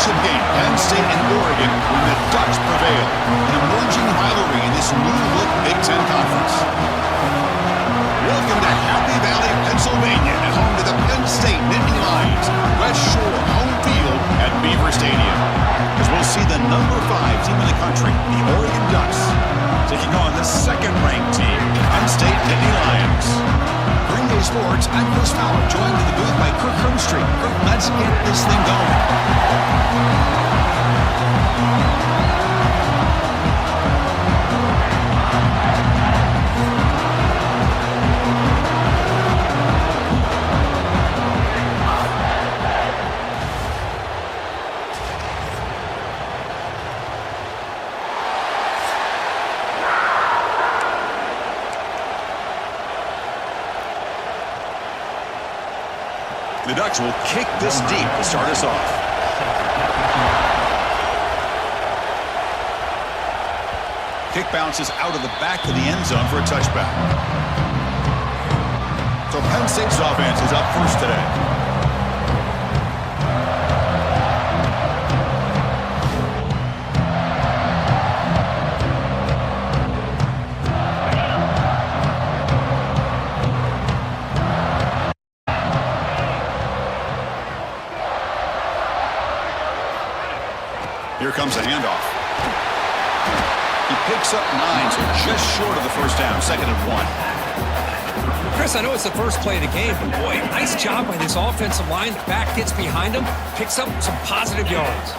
championship game, Penn State and Oregon, when the Ducks prevail. An emerging rivalry in this new-look Big Ten Conference. Welcome to Happy Valley, Pennsylvania, and home to the Penn State Nittany Lions. West Shore home field at Beaver Stadium. As we'll see the number 5 team in the country, the Oregon Ducks, taking on the second-ranked team, Penn State Nittany Lions. Kingohjay Sports, I'm Chris Fowler, joined in the booth by Kirk Hermstreet. Kirk, let's get this thing going. The Ducks will kick this deep to start us off. Kick bounces out of the back of the end zone for a touchback. So Penn State's offense is up first today. Here comes a handoff. He picks up 9, so just short of the first down, 2nd and 1. Chris, I know it's the first play of the game, but boy, nice job by this offensive line. The back gets behind him, picks up some positive yards.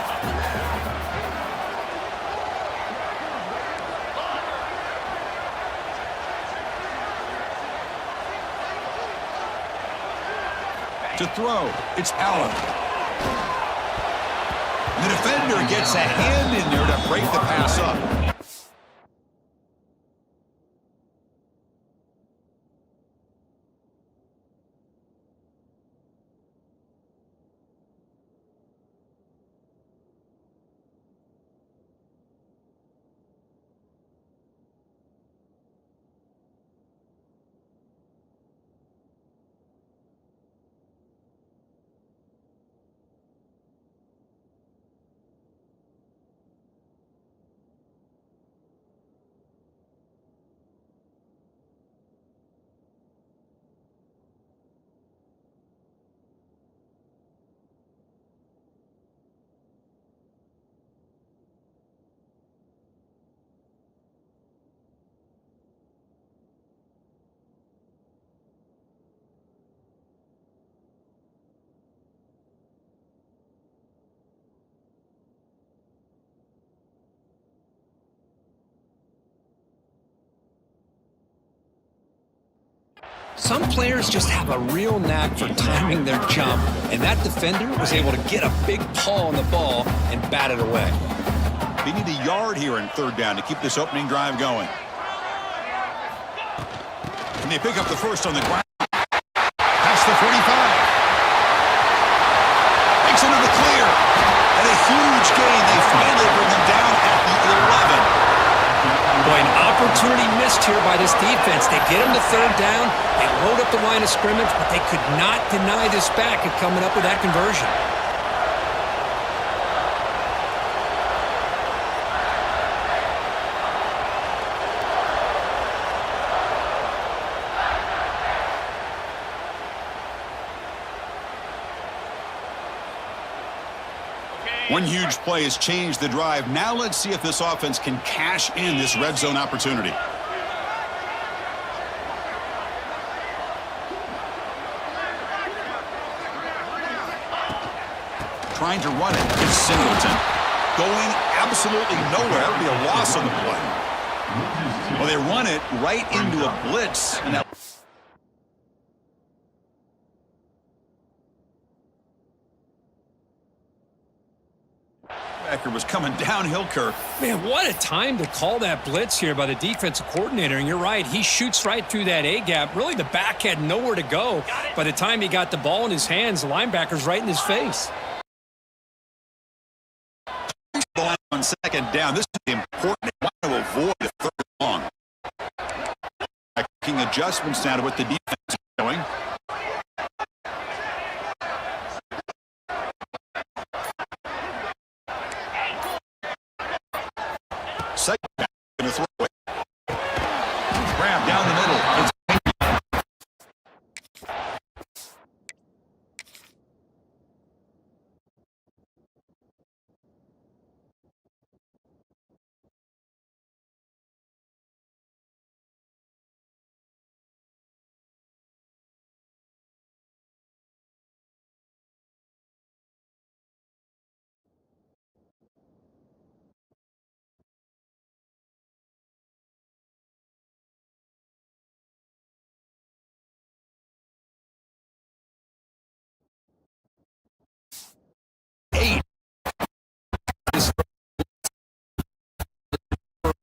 To throw, it's Allen. The defender gets a hand in there to break the pass up. Some players just have a real knack for timing their jump, and that defender was able to get a big paw on the ball and bat it away. They need a yard here in 3rd down to keep this opening drive going. Can they pick up the first on the ground? Past the 45. Makes it to the clear. And a huge gain. They finally bring them down at the 11. Boy, an opportunity missed here by this defense. They get him to 3rd down. They load up the line of scrimmage, but they could not deny this back at coming up with that conversion. One huge play has changed the drive. Now let's see if this offense can cash in this red zone opportunity. Trying to run it is Singleton. Going absolutely nowhere. That would be a loss on the play. Well, they run it right into a blitz. And that was coming downhill, Kirk. Man, what a time to call that blitz here by the defensive coordinator. And you're right, he shoots right through that A-gap. Really, the back had nowhere to go. By the time he got the ball in his hands, the linebacker's right in his face. On 2nd down, this is important. They want to avoid a 3rd long. Making adjustments now to what the defense is doing. Second down, going to throw it. Grab down the middle. It's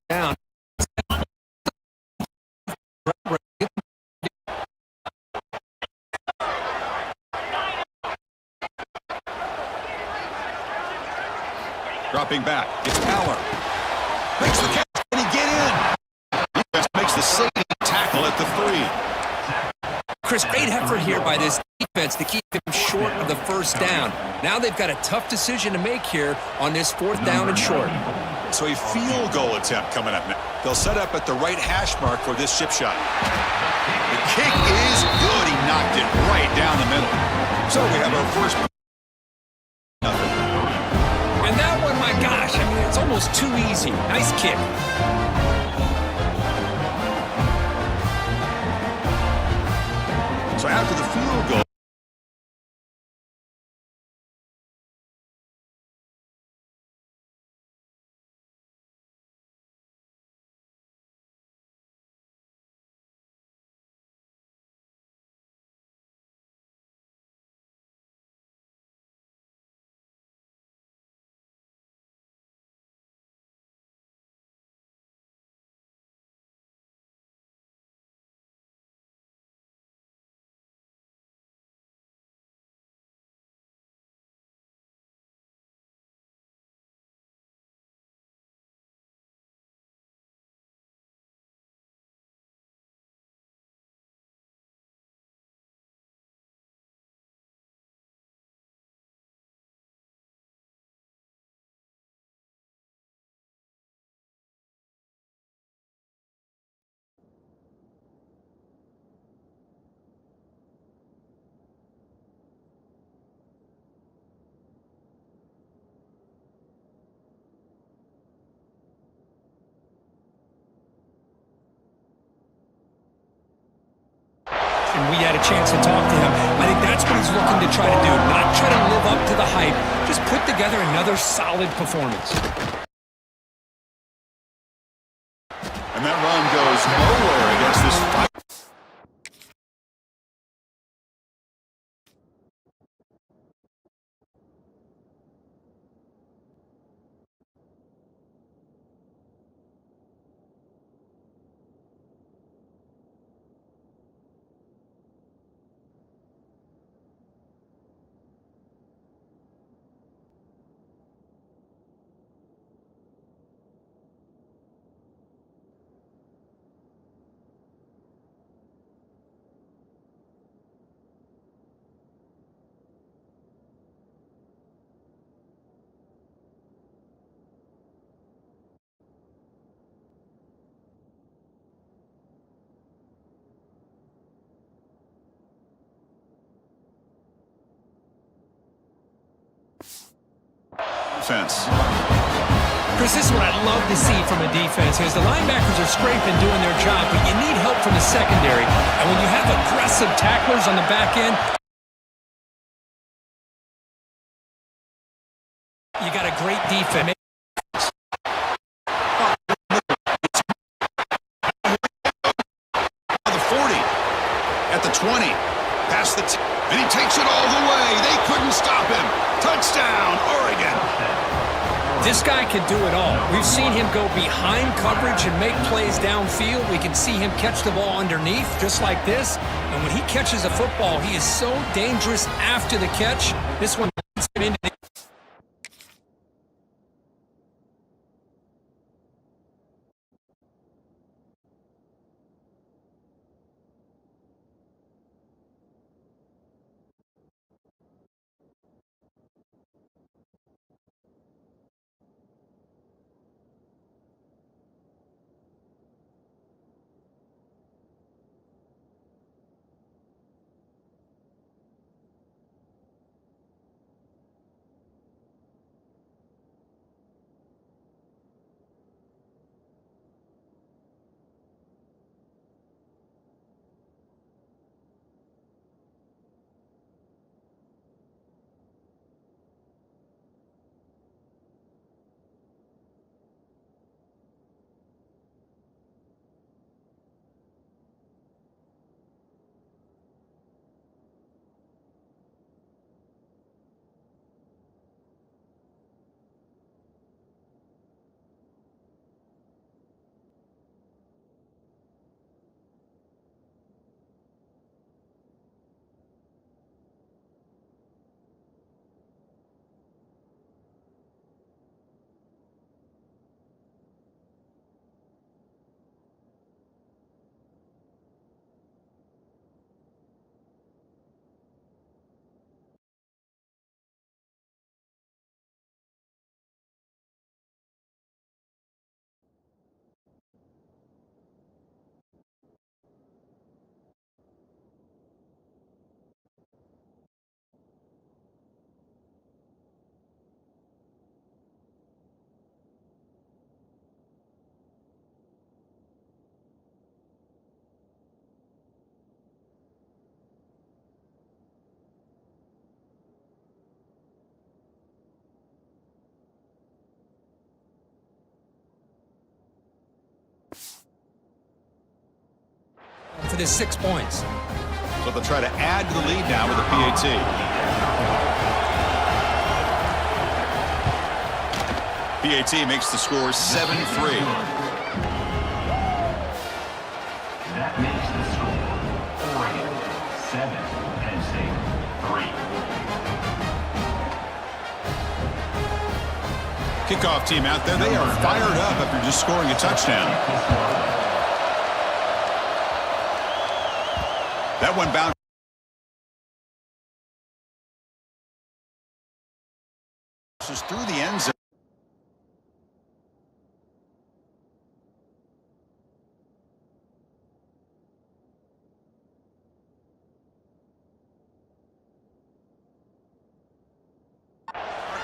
down. dropping back. It's Power. Makes the catch. Can he get in? Defense makes the saving tackle at the 3. Chris, great effort here by this defense to keep them short of the first down. Now they've got a tough decision to make here on this 4th down and short. So a field goal attempt coming up now. They'll set up at the right hash mark for this chip shot. The kick is good. He knocked it right down the middle. So we have our first. Nothing. And that one, my gosh, I mean, it's almost too easy. Nice kick. So after the field goal. And we had a chance to talk to him. I think that's what he's looking to try to do. Not try to live up to the hype. Just put together another solid performance. And that run goes nowhere against this fight. Defense. Chris, this is what I love to see from a defense is the linebackers are scraping, doing their job, but you need help from the secondary. And when you have aggressive tacklers on the back end, you got a great defense. The 40 at the 20. Past the and he takes it all the way. They couldn't stop him. Touchdown, Oregon. This guy can do it all. We've seen him go behind coverage and make plays downfield. We can see him catch the ball underneath, just like this. And when he catches a football, he is so dangerous after the catch. This one leads him into the for this 6 points. So they'll try to add to the lead now with a PAT. PAT makes the score 7-3. That makes the score Oregon 7, Penn State 3. Kickoff team out there. They are fired up after just scoring a touchdown. That one bounced through the end zone.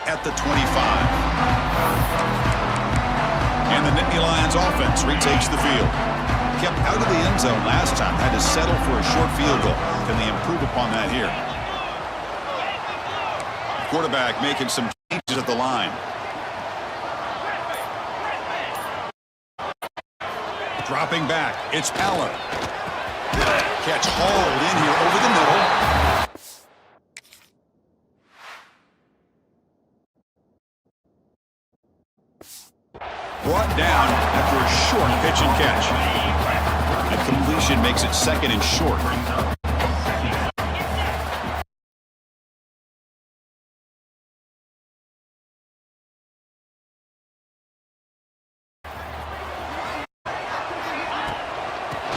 At the 25. And the Nittany Lions offense retakes the field. Kept out of the end zone last time, had to settle for a short field goal. Can they improve upon that here? Quarterback making some changes at the line. Dropping back, it's Aller. Catch hauled in here over the middle. Brought down after a short pitch and catch. That completion makes it 2nd and short.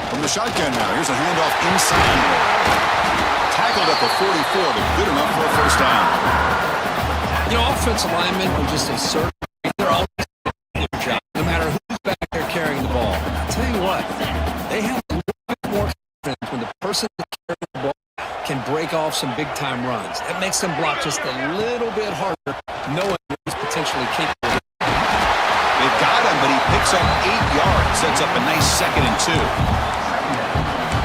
From the shotgun now, here's a handoff inside. Tackled at the 44, but good enough for a first down. You know, offensive linemen are just a certain, they're always doing their job, no matter who's back there carrying the ball. I'll tell you what, they have a little bit more confidence when the person that carries the ball can break off some big-time runs. That makes them block just a little bit harder, knowing he's potentially capable. They've got him, but he picks up 8 yards, sets up a nice 2nd and 2.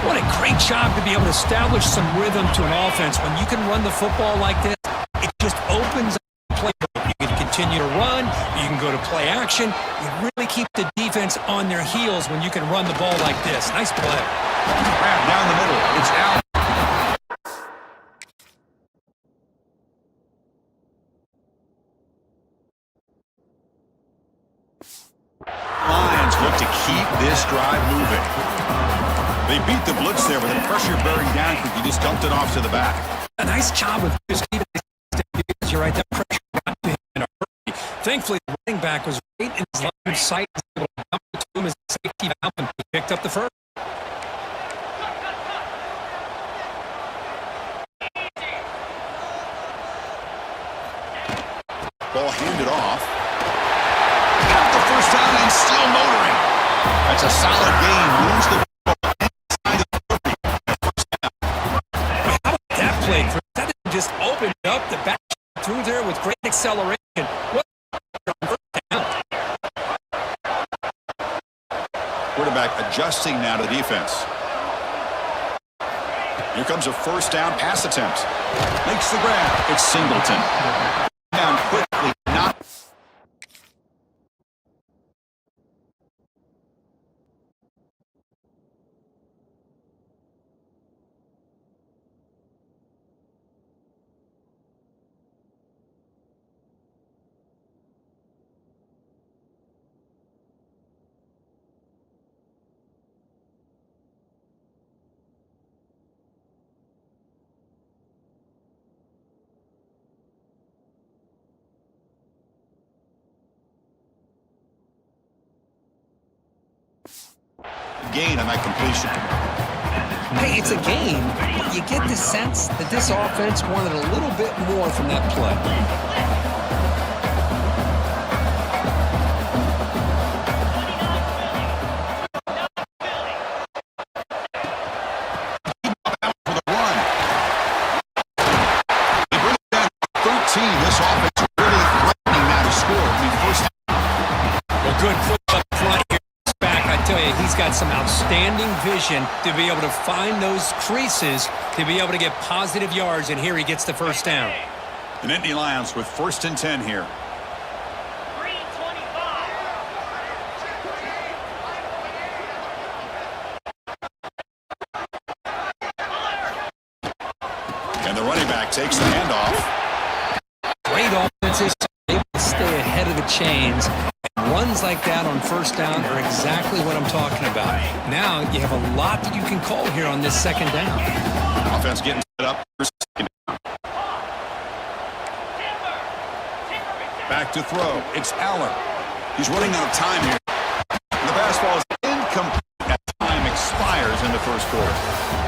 What a great job to be able to establish some rhythm to an offense. When you can run the football like this, it just opens up the playbook. You can continue to run. You can go to play action. You really keep the defense on their heels when you can run the ball like this. Nice play. Down the middle. It's out. Lions look to keep this drive moving. They beat the blitz there with the pressure bearing down because he just dumped it off to the back. A nice job with just keeping because you're right, that pressure got to him in a hurry. Thankfully, the running back was right in his line of sight, able to dump it to him as a safety valve, and he picked up the first. Ball handed off. Got the first down and still motoring. That's a solid gain. Moves the play. That just opened up the back through there with great acceleration. What quarterback adjusting now to defense. Here comes a first down pass attempt. Makes the grab. It's Singleton. Down quickly. Not. Gain on that completion. Hey, it's a game, but you get the sense that this offense wanted a little bit more from that play. For the run. They bring it down to 13. This offense really threatening now to score. First. Well, good foot up front here. I tell you, he's got some outstanding vision to be able to find those creases, to be able to get positive yards, and here he gets the first down. The Nittany Lions with 1st and 10 here. And the running back takes the handoff. Great offenses, able to stay ahead of the chains. Runs like that on first down are exactly what I'm talking about. Now you have a lot that you can call here on this second down. Offense getting set up for second down. Back to throw. It's Allen. He's running out of time here. The pass ball is incomplete as time expires in the first quarter.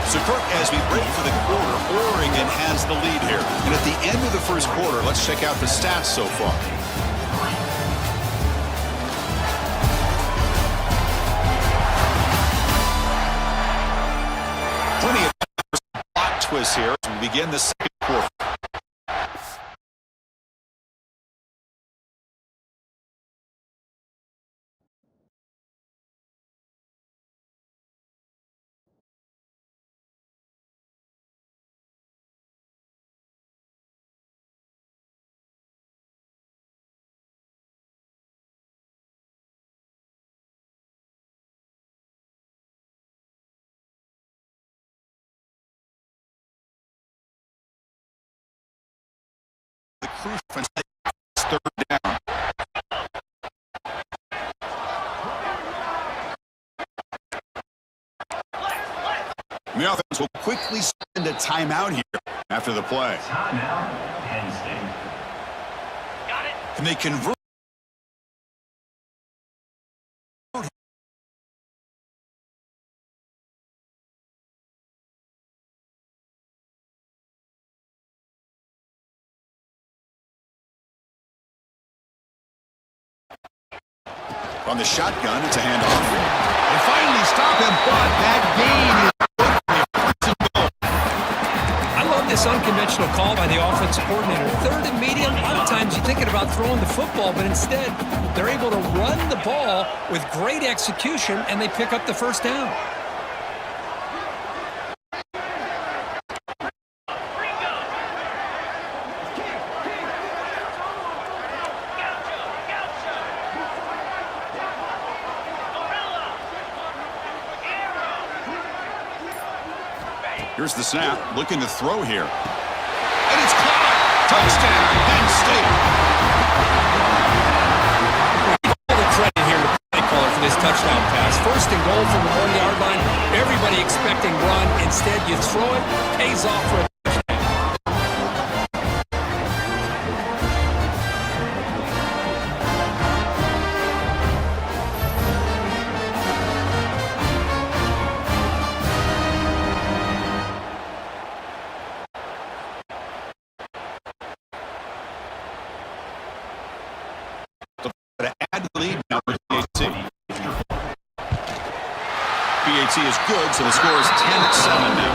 So, Kirk, as we break for the quarter, Oregon has the lead here. And at the end of the first quarter, let's check out the stats so far. Plenty of plot twists here as we begin the second quarter. The crucial offense is third down. And the offense will quickly spend a timeout here after the play. Timeout, Penn State. Can they convert? On the shotgun, it's a handoff. They finally stop him, but that gain is good. I love this unconventional call by the offensive coordinator. Third and medium, a lot of times you're thinking about throwing the football, but instead they're able to run the ball with great execution, and they pick up the first down. Here's the snap, looking to throw here. And it's caught! Touchdown, Penn State! All the credit here to the play caller for this touchdown pass. First and goal from the 1-yard line. Everybody expecting run. Instead, you throw it, pays off for a touchdown. To add the lead now for PAT. PAT is good, so the score is 10-7 now.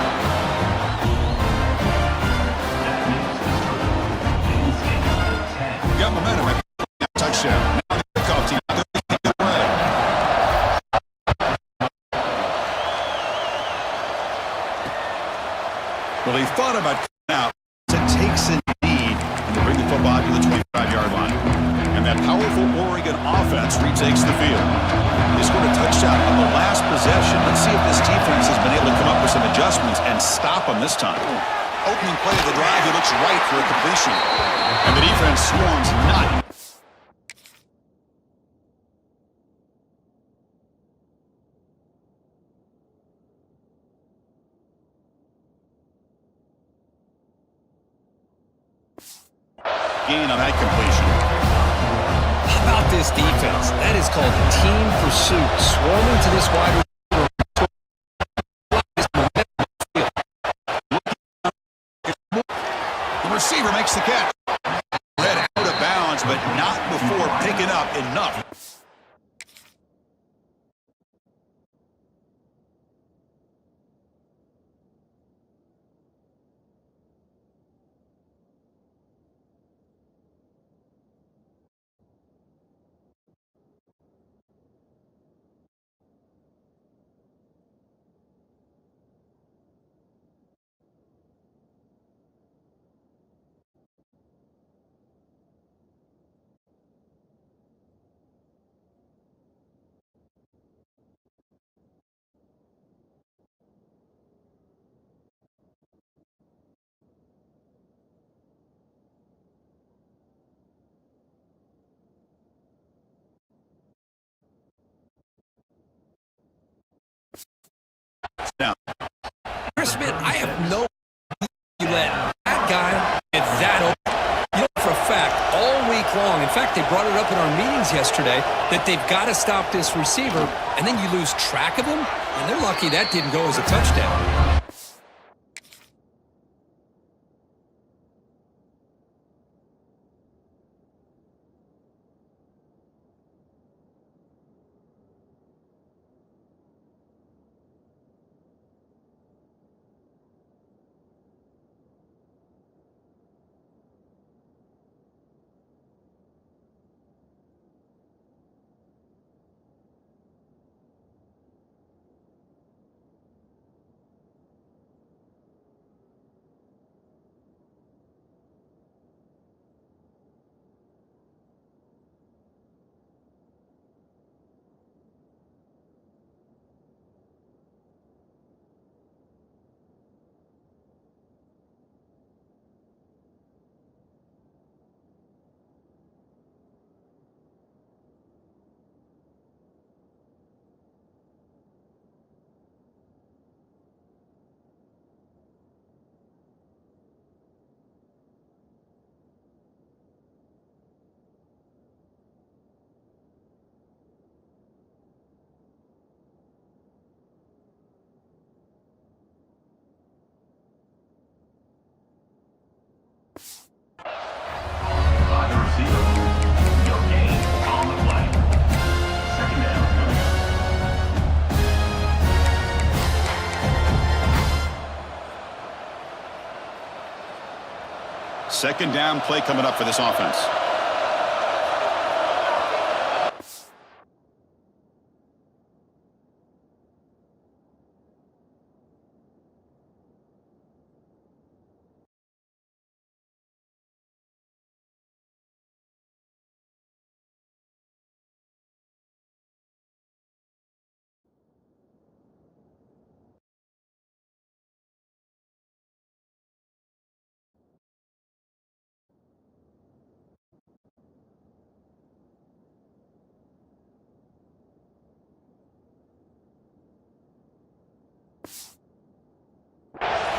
Got momentum at touchdown. Now the kickoff team away. Well, he thought about coming out to take some lead and to bring the football to the 25-yard line. And that powerful Oregon offense retakes the field. They scored a touchdown on the last possession. Let's see if this defense has been able to come up with some adjustments and stop them this time. Opening play of the drive, he looks right for a completion. And the defense swarms not. Gain on that completion. How about this defense? That is called team pursuit. Swarming to this wide receiver. The receiver makes the catch. Read out of bounds, but not before picking up enough. Now, Chris Smith, I have no you let that guy get that open. You know for a fact, all week long, in fact, they brought it up in our meetings yesterday, that they've got to stop this receiver, and then you lose track of him, and they're lucky that didn't go as a touchdown. By the receiver. No gain on the play. Second down coming up. second down play coming up for this offense.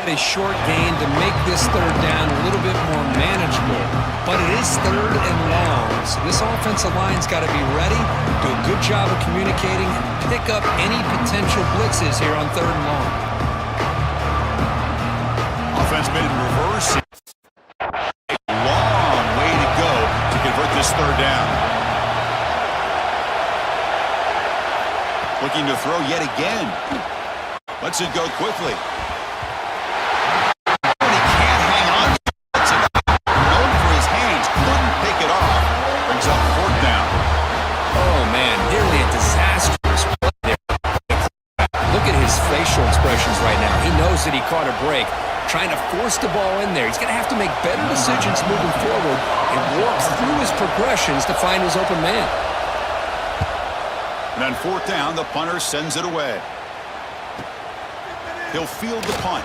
A short gain to make this third down a little bit more manageable, but it is third and long, so this offensive line's got to be ready, do a good job of communicating, and pick up any potential blitzes here on third and long. Offense made in reverse. A long way to go to convert this third down. Looking to throw yet again. Lets it go quickly. That he caught a break, trying to force the ball in there. He's going to have to make better decisions moving forward and work through his progressions to find his open man. And on fourth down, the punter sends it away. He'll field the punt.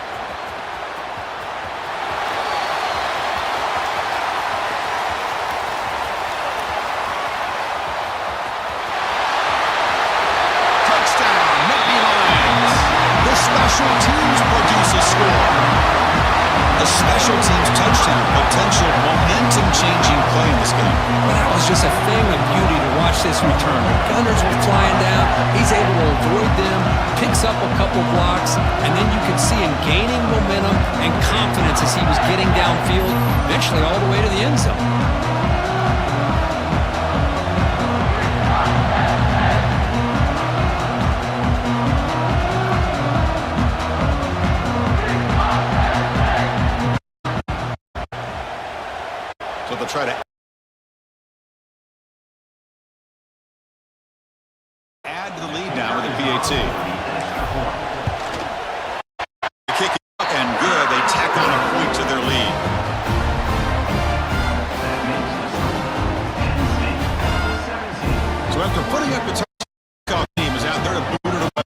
Special teams produce a score. A special teams touchdown, potential momentum-changing play in this game. Well, that was just a thing of beauty to watch this return. The Gunners were flying down. He's able to avoid them, picks up a couple blocks, and then you can see him gaining momentum and confidence as he was getting downfield, eventually all the way to the end zone. Try to add to the lead now with the PAT. The kick is up and good. They tack on a point to their lead. So after putting up the touchdown, team is out there to boot it away.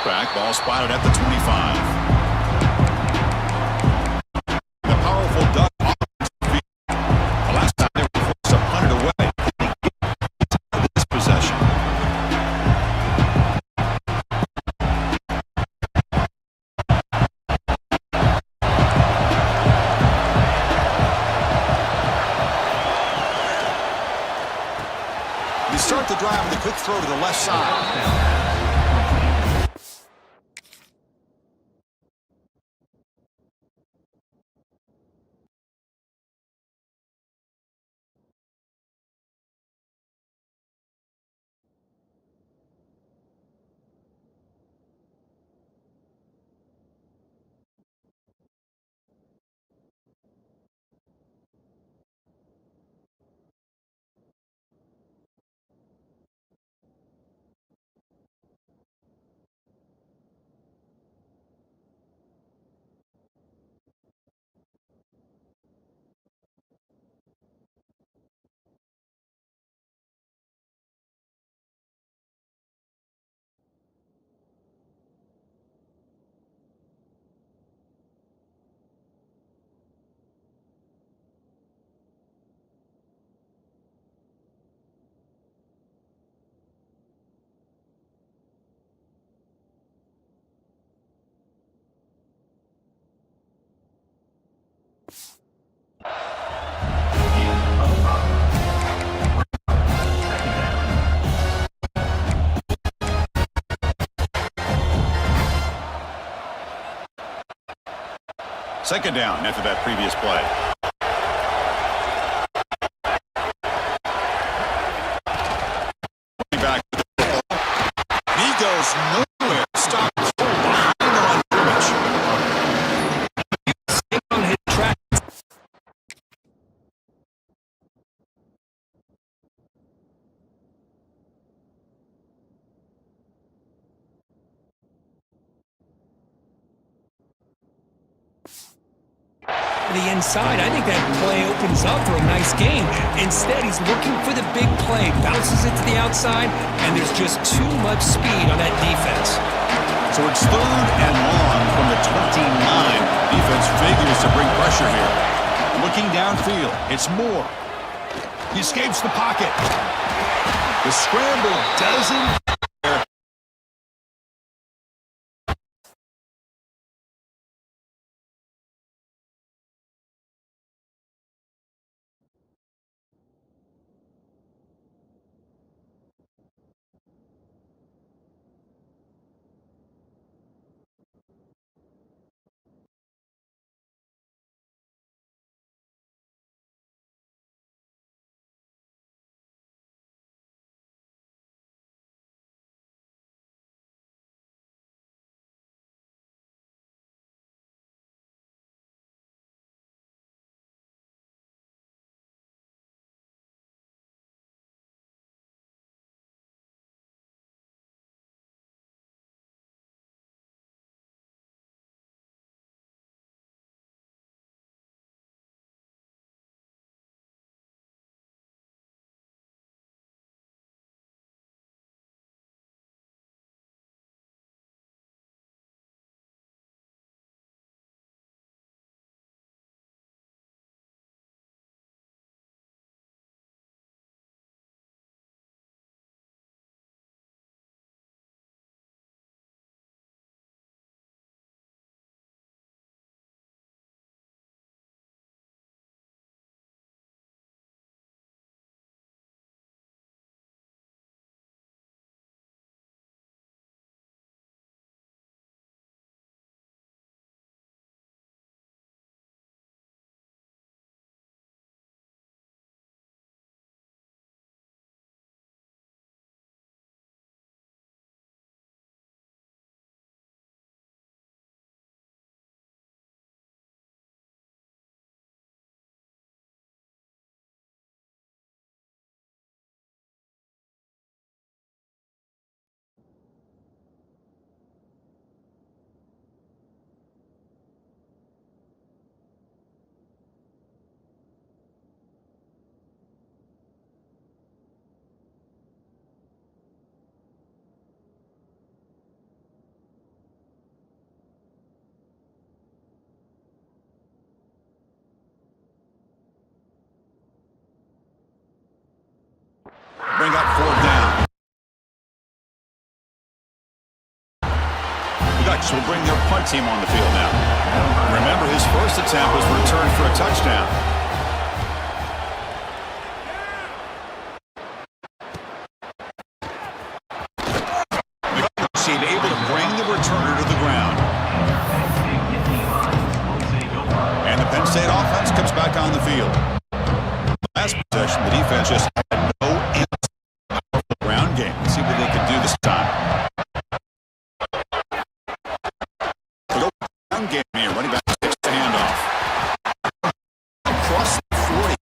back. Ball spotted at the 25. The powerful duck off his feet. The last time they were forced to punt it away. This possession. You start the drive with a quick throw to the left side. Second down after that previous play. Back. He goes nowhere. Stop behind the line of scrimmage. On his track. The inside, I think that play opens up for a nice game. Instead, he's looking for the big play, bounces it to the outside, and there's just too much speed on that defense. So it's 3rd and long from the 29. Defense figures to bring pressure here. Looking downfield, it's Moore. He escapes the pocket. The scramble doesn't their punt team on the field now. Remember, his first attempt was returned for a touchdown. McKenzie able to bring the returner to the ground. And the Penn State offense comes back on the field. Last possession, the defense just had no answer for the ground game. Let's see what they can do this time. Ground game here, running back takes the handoff. Across the 40.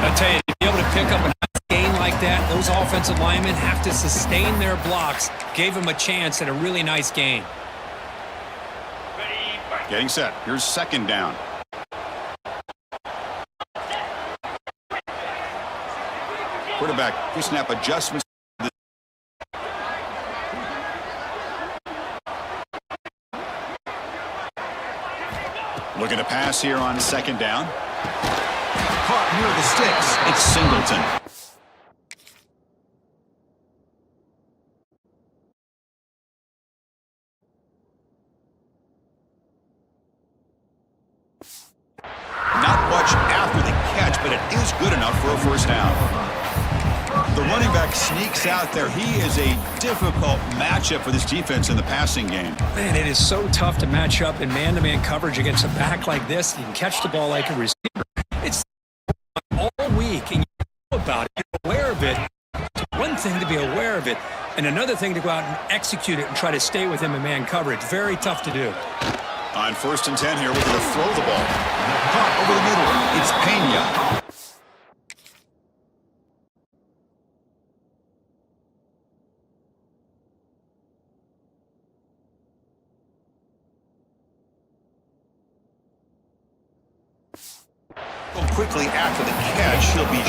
I tell you, to be able to pick up a nice gain like that, those offensive linemen have to sustain their blocks. Gave him a chance at a really nice gain. Getting set. Here's second down. Quarterback pre-snap adjustments. Looking to pass here on second down. Caught near the sticks. It's Singleton. Not much after the catch, but it is good enough for a first down. The running back sneaks out there. He is a difficult matchup for this defense in the passing game. Man, it is so tough to match up in man-to-man coverage against a back like this. You can catch the ball like a receiver. It's all week, and you know about it. You're aware of it. It's one thing to be aware of it, and another thing to go out and execute it and try to stay with him in man coverage. Very tough to do. On 1st and 10 here, we're going to throw the ball. Caught over the middle. It's Pena. Quickly after the catch, he'll be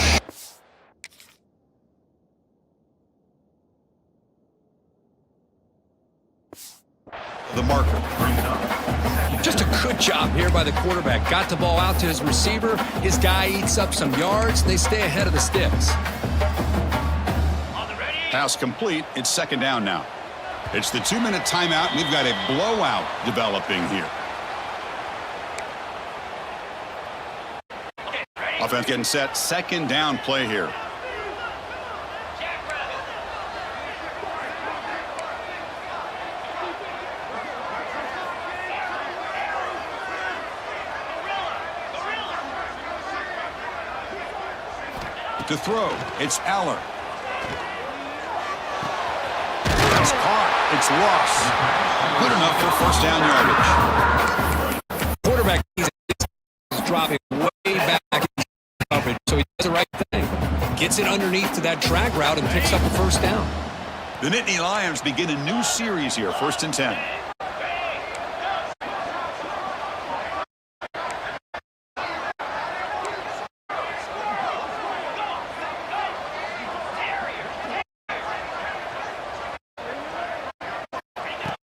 the marker. Just a good job here by the quarterback. Got the ball out to his receiver. His guy eats up some yards. They stay ahead of the sticks. Pass complete. It's second down now. It's the 2-minute timeout. We've got a blowout developing here. Offense getting set. Second down play here. To throw, it's Aller. It's caught. It's lost. Good enough for first down yardage. Quarterback is dropping way back in coverage, so he does the right thing. Gets it underneath to that drag route and picks up a first down. The Nittany Lions begin a new series here, 1st and 10.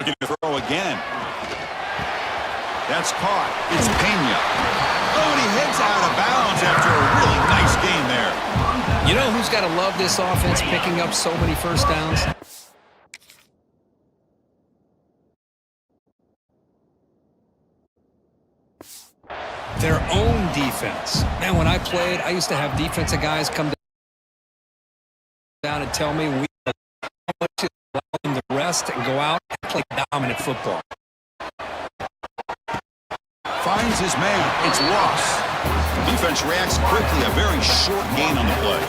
Looking to throw again. That's caught. It's Pena. Oh, and he heads out of bounds after a really nice gain there. You know who's got to love this offense picking up so many first downs? Their own defense. Man, when I played, I used to have defensive guys come down and tell me we want to allow them to rest and go out and play dominant football. Finds his man. It's lost. Defense reacts quickly. A very short gain on the play.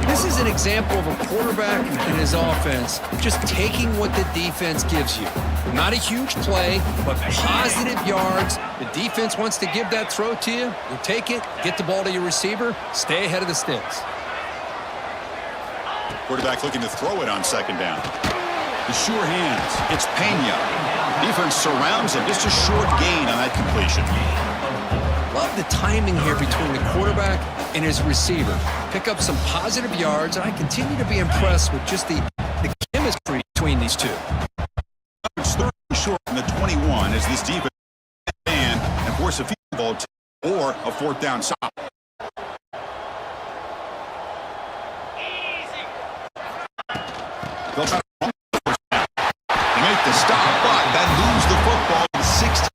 This is an example of a quarterback and his offense just taking what the defense gives you. Not a huge play, but positive yards. The defense wants to give that throw to you. You take it, get the ball to your receiver, stay ahead of the sticks. Quarterback looking to throw it on second down. The sure hands. It's Pena. Defense surrounds him. Just a short gain on that completion. Love the timing here between the quarterback and his receiver. Pick up some positive yards, and I continue to be impressed with just the chemistry between these two. It's third and short from the 21 as this defense and force a field goal or a fourth down stop. They'll try to make the stop, spot. That moves the football in 16.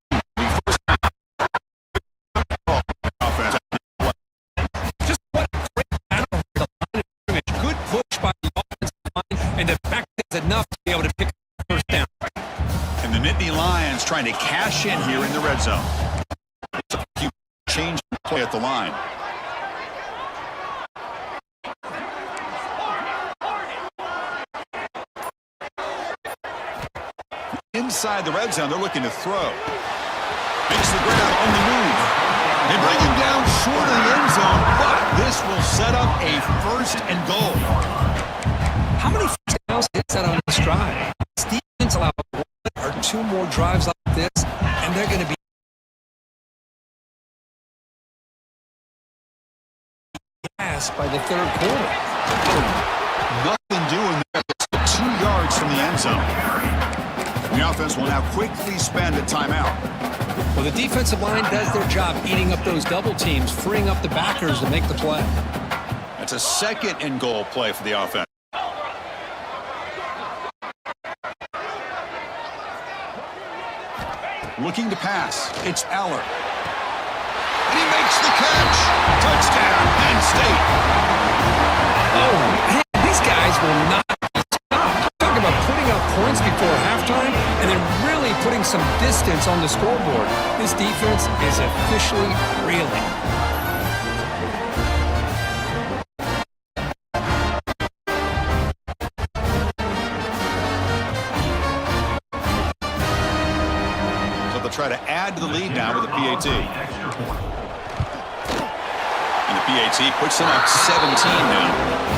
Offense. Just what a great battle for the line of scrimmage. Good push by the offensive line, and the fact is enough to be able to pick up the first down. And the Nittany Lions trying to cash in here in the red zone. Change play at the line. Inside the red zone, they're looking to throw. Makes the grab on the move. They bring him down short of the end zone, but this will set up a first and goal. How many first downs is that on this drive? Stevens allowed one or two more drives like this, and they're going to be passed by the third quarter. Nothing doing there. It's 2 yards from the end zone. The offense will now quickly spend a timeout. Well, the defensive line does their job eating up those double teams, freeing up the backers to make the play. That's a second and goal play for the offense. Looking to pass. It's Eller. And he makes the catch. Touchdown, Penn State. Oh, man, these guys will not stop. Talk about putting up points before halftime and then really putting some distance on the scoreboard. This defense is officially reeling. So they'll try to add to the lead now with a PAT. And the PAT puts them up 17 now.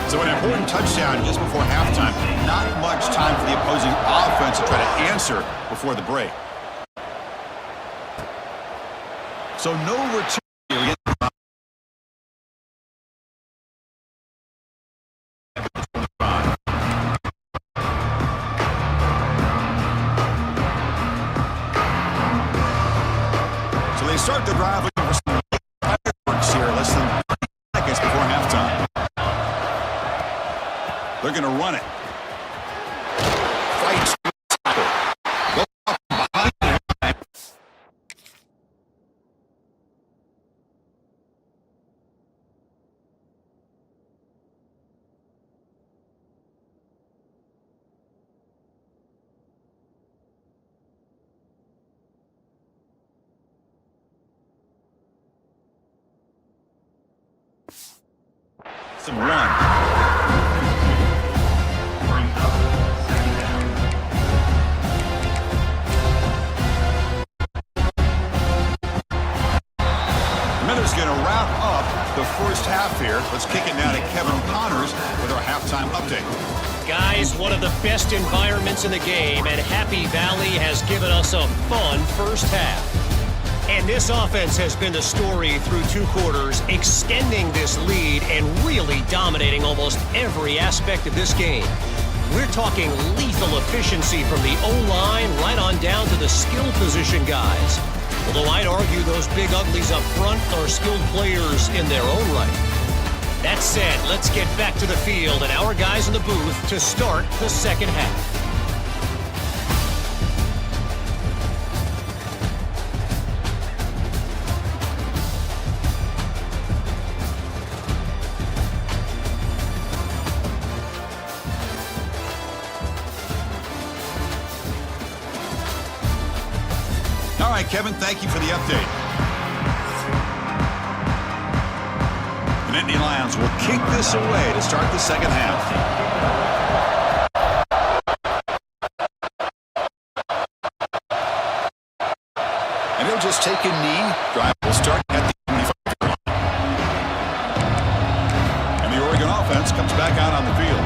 So an important touchdown just before halftime. Not much time for the opposing offense to try to answer before the break. So no return here. So they start the drive looking for some fireworks here. Less than 30 seconds before halftime. They're going to run it. Fights. Go up behind him. Some run. Brings up second down. Miller's going to wrap up the first half here. Let's kick it now to Kevin Connors with our halftime update. Guys, one of the best environments in the game, and Happy Valley has given us a fun first half. And this offense has been the story through 2 quarters, extending this lead and really dominating almost every aspect of this game. We're talking lethal efficiency from the O-line right on down to the skill position guys. Although I'd argue those big uglies up front are skilled players in their own right. That said, let's get back to the field and our guys in the booth to start the second half. All right, Kevin, thank you for the update. The Nittany Lions will kick this away to start the second half. And he'll just take a knee. Drive will start at the 25-yard line. And the Oregon offense comes back out on the field.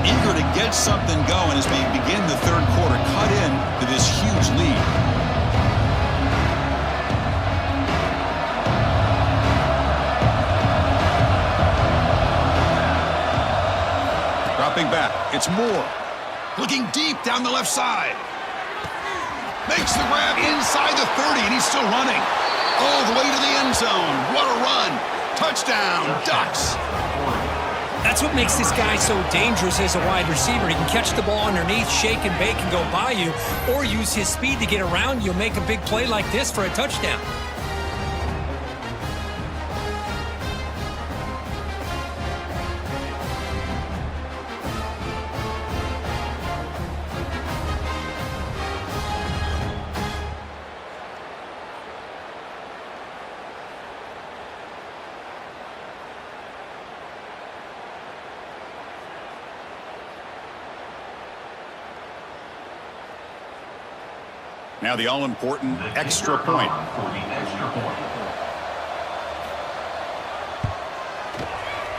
Eager to get something going as we begin the third quarter, cut in to this huge lead. Dropping back, it's Moore. Looking deep down the left side. Makes the grab inside the 30, and he's still running. All the way to the end zone. What a run. Touchdown, Ducks. That's what makes this guy so dangerous as a wide receiver. He can catch the ball underneath, shake and bake and go by you, or use his speed to get around you and make a big play like this for a touchdown. Now the all-important extra point. For the extra point.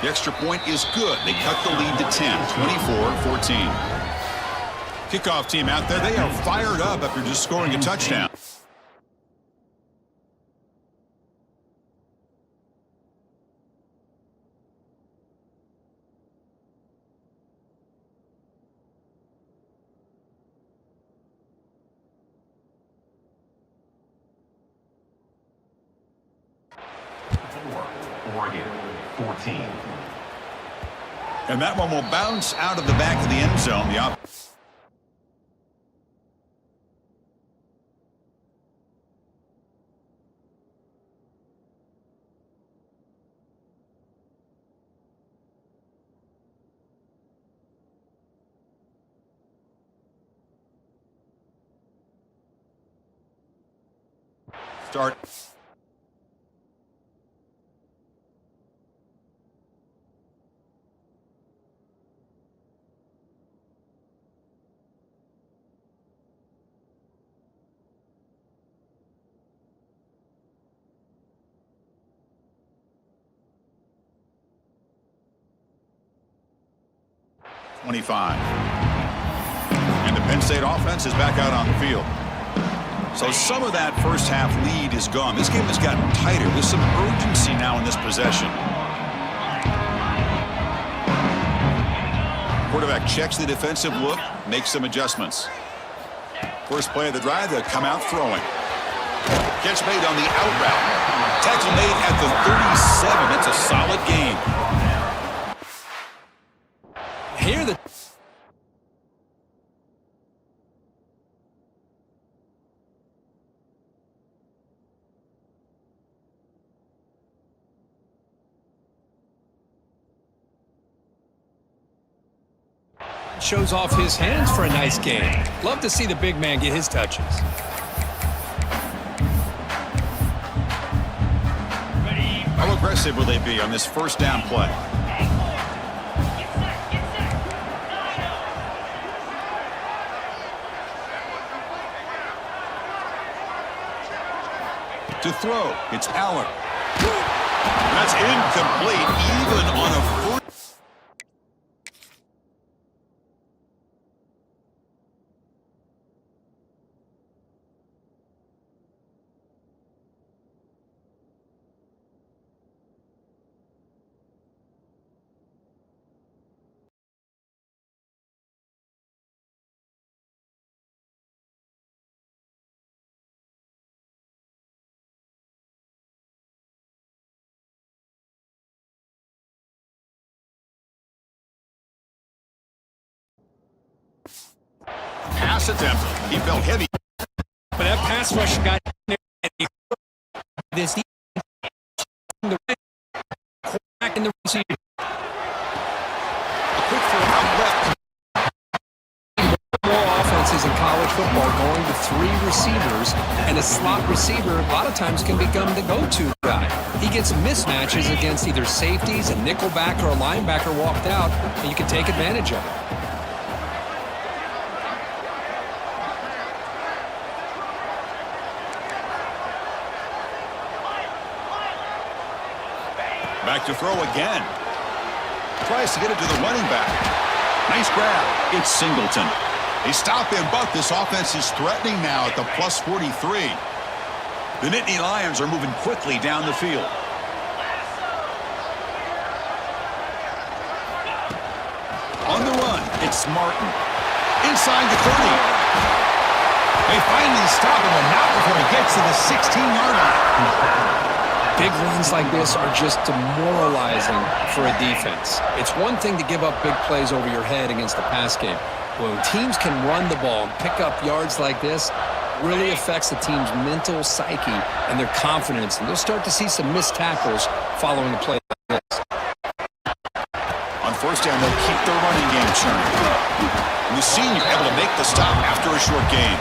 The extra point is good. They cut the lead to 10, 24-14. Kickoff team out there, they are fired up after just scoring a touchdown. Oregon 14. And that one will bounce out of the back of the end zone. The 25. And the Penn State offense is back out on the field. So some of that first half lead is gone. This game has gotten tighter. There's some urgency now in this possession. Quarterback checks the defensive look, makes some adjustments. First play of the drive, they'll come out throwing. Catch made on the out route. Tackle made at the 37. It's a solid game. Here the shows off his hands for a nice game. Love to see the big man get his touches. How aggressive will they be on this first down play? To throw, it's Allen. That's incomplete, even on a fourth. Pass attempt. He felt heavy. But that pass rush got in there. This the quarterback in the receiver. A quick throw out left. More offenses in college football going to 3 receivers, and a slot receiver a lot of times can become the go-to guy. He gets mismatches against either safeties, a nickelback, or a linebacker walked out, and you can take advantage of it. Back to throw again. Tries to get it to the running back. Nice grab. It's Singleton. They stop him, but this offense is threatening now at the plus 43. The Nittany Lions are moving quickly down the field. On the run, it's Martin. Inside the 30. They finally stop him, and not before he gets to the 16-yard line. Big runs like this are just demoralizing for a defense. It's one thing to give up big plays over your head against the pass game. When teams can run the ball and pick up yards like this, it really affects the team's mental psyche and their confidence. And you'll start to see some missed tackles following a play like this. On first down, they'll keep their running game churning. And the senior able to make the stop after a short gain.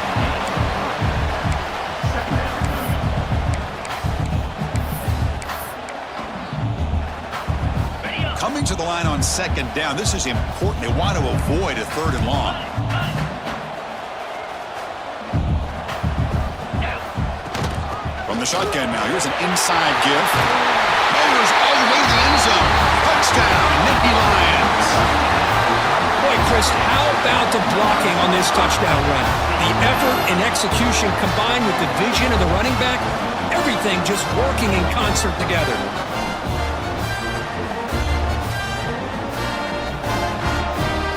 Coming to the line on second down, this is important. They want to avoid a third and long. From the shotgun now, here's an inside give. Motors all the way to the end zone. Touchdown, Nittany Lions. Boy, Chris, how about the blocking on this touchdown run? The effort and execution combined with the vision of the running back, everything just working in concert together.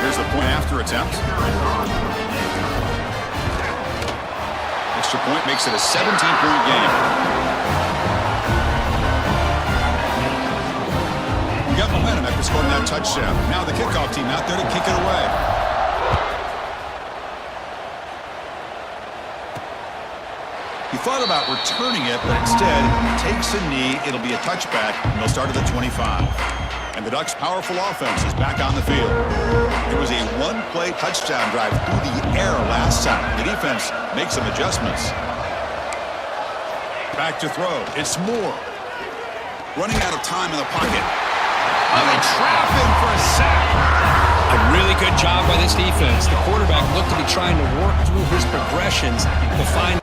Here's the point after attempt. Extra point makes it a 17-point game. We got momentum after scoring that touchdown. Now the kickoff team out there to kick it away. He thought about returning it, but instead takes a knee. It'll be a touchback, and they'll start at the 25. And the Ducks' powerful offense is back on the field. It was a one-play touchdown drive through the air last time. The defense makes some adjustments. Back to throw. It's Moore. Running out of time in the pocket. And they trap him for a sack. A really good job by this defense. The quarterback looked to be trying to work through his progressions to find...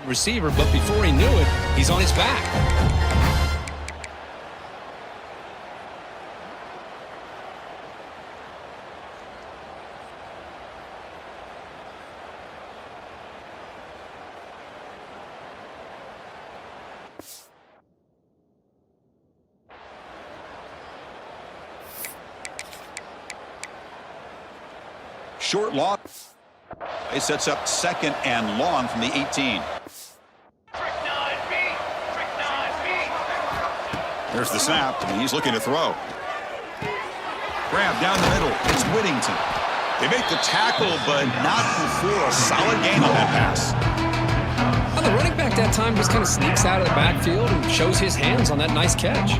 receiver, but before he knew it, he's on his back. Short loss. It sets up second and long from the 18. There's the snap, and he's looking to throw. Grab down the middle. It's Whittington. They make the tackle, but not before a solid gain on that pass. Well, the running back that time just kind of sneaks out of the backfield and shows his hands on that nice catch.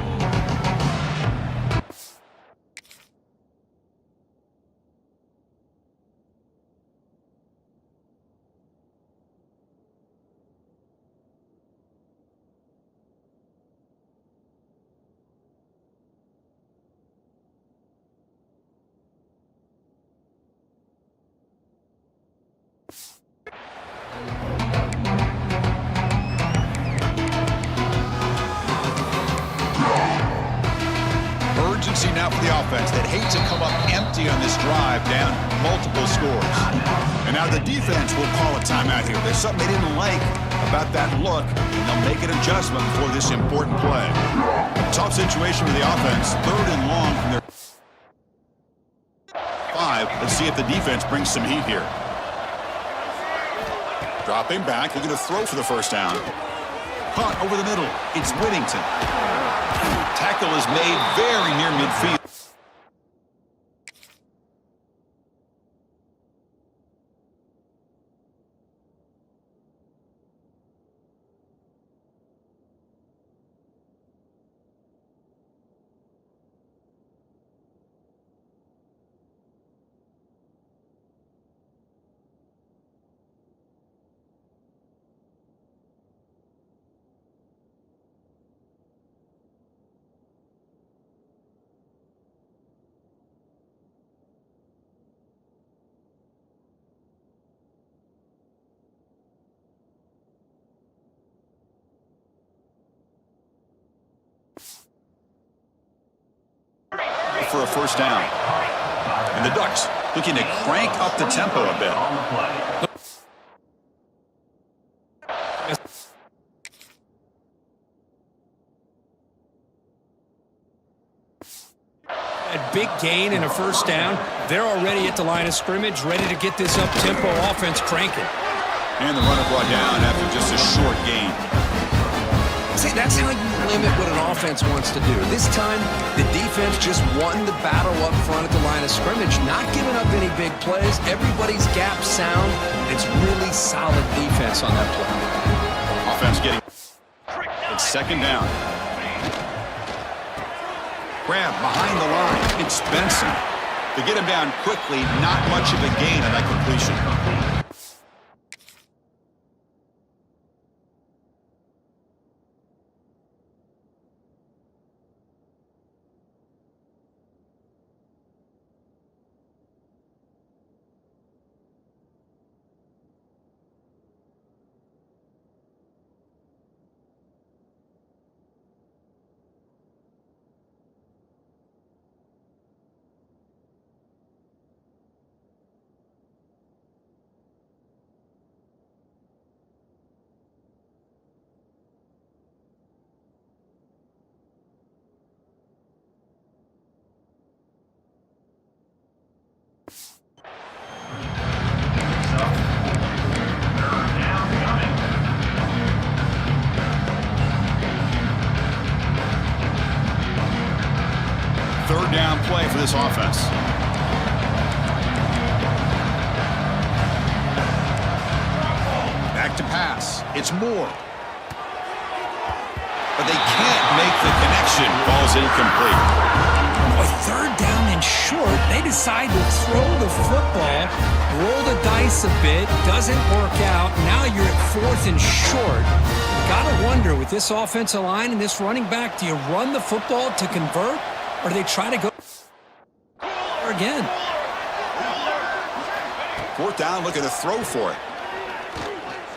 Urgency now for the offense that hate to come up empty on this drive, down multiple scores. And now the defense will call a timeout here. There's something they didn't like about that look, and they'll make an adjustment for this important play. Tough situation for the offense. Third and long from their 5. Let's see if the defense brings some heat here. Dropping back, looking to throw for the first down. Caught over the middle. It's Whittington. Tackle is made very near midfield. for a first down. And the Ducks looking to crank up the tempo a bit. On the play. A big gain and a first down. They're already at the line of scrimmage, ready to get this up-tempo offense cranking. And the runner brought down after just a short gain. See, that's how you limit what an offense wants to do. This time, the defense just won the battle up front at the line of scrimmage, not giving up any big plays. Everybody's gap sound. It's really solid defense on that play. Offense getting it's second down. Grab behind the line. It's Benson. To get him down quickly, not much of a gain on that completion. Third down play for this offense. Back to pass. It's Moore. But they can't make the connection. Ball's incomplete. A third down and short. They decide to throw the football, roll the dice a bit, doesn't work out. Now you're at fourth and short. Got to wonder, with this offensive line and this running back, do you run the football to convert, or do they try to go again? Fourth down, looking to throw for it.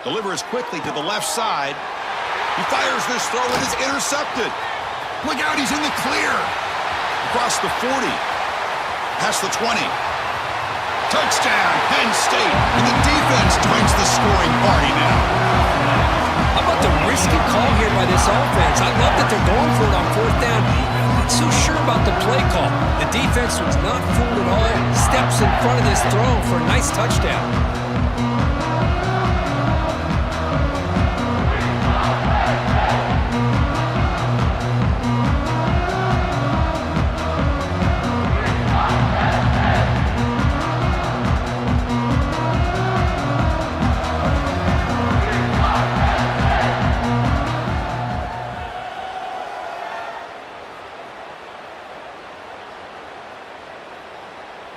Delivers quickly to the left side. He fires this throw and it's intercepted. Look out, he's in the clear. Across the 40. Past the 20. Touchdown, Penn State. And the defense joins the scoring party now. How about the risky call here by this offense? I love that they're going for it on fourth down. I'm not so sure about the play call. The defense was not fooled at all. Steps in front of this throw for a nice touchdown.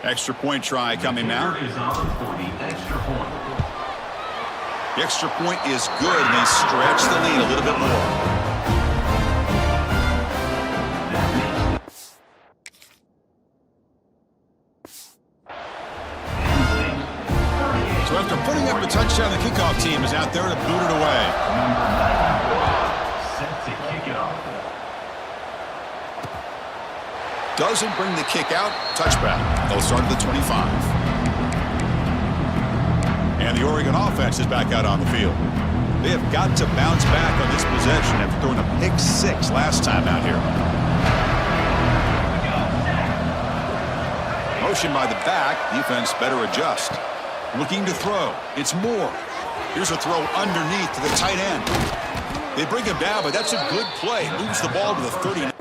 Extra point try coming now. Is on for the extra point. The extra point is good, and they stretch the lead a little bit more. So after putting up a touchdown, the kickoff team is out there to boot it away. Set to kick it off. Doesn't bring the kick out. Touchback. They'll start at the 25. And the Oregon offense is back out on the field. They have got to bounce back on this possession after throwing a pick six last time out here. Motion by the back. Defense better adjust. Looking to throw. It's Moore. Here's a throw underneath to the tight end. They bring him down, but that's a good play. Moves the ball to the 30.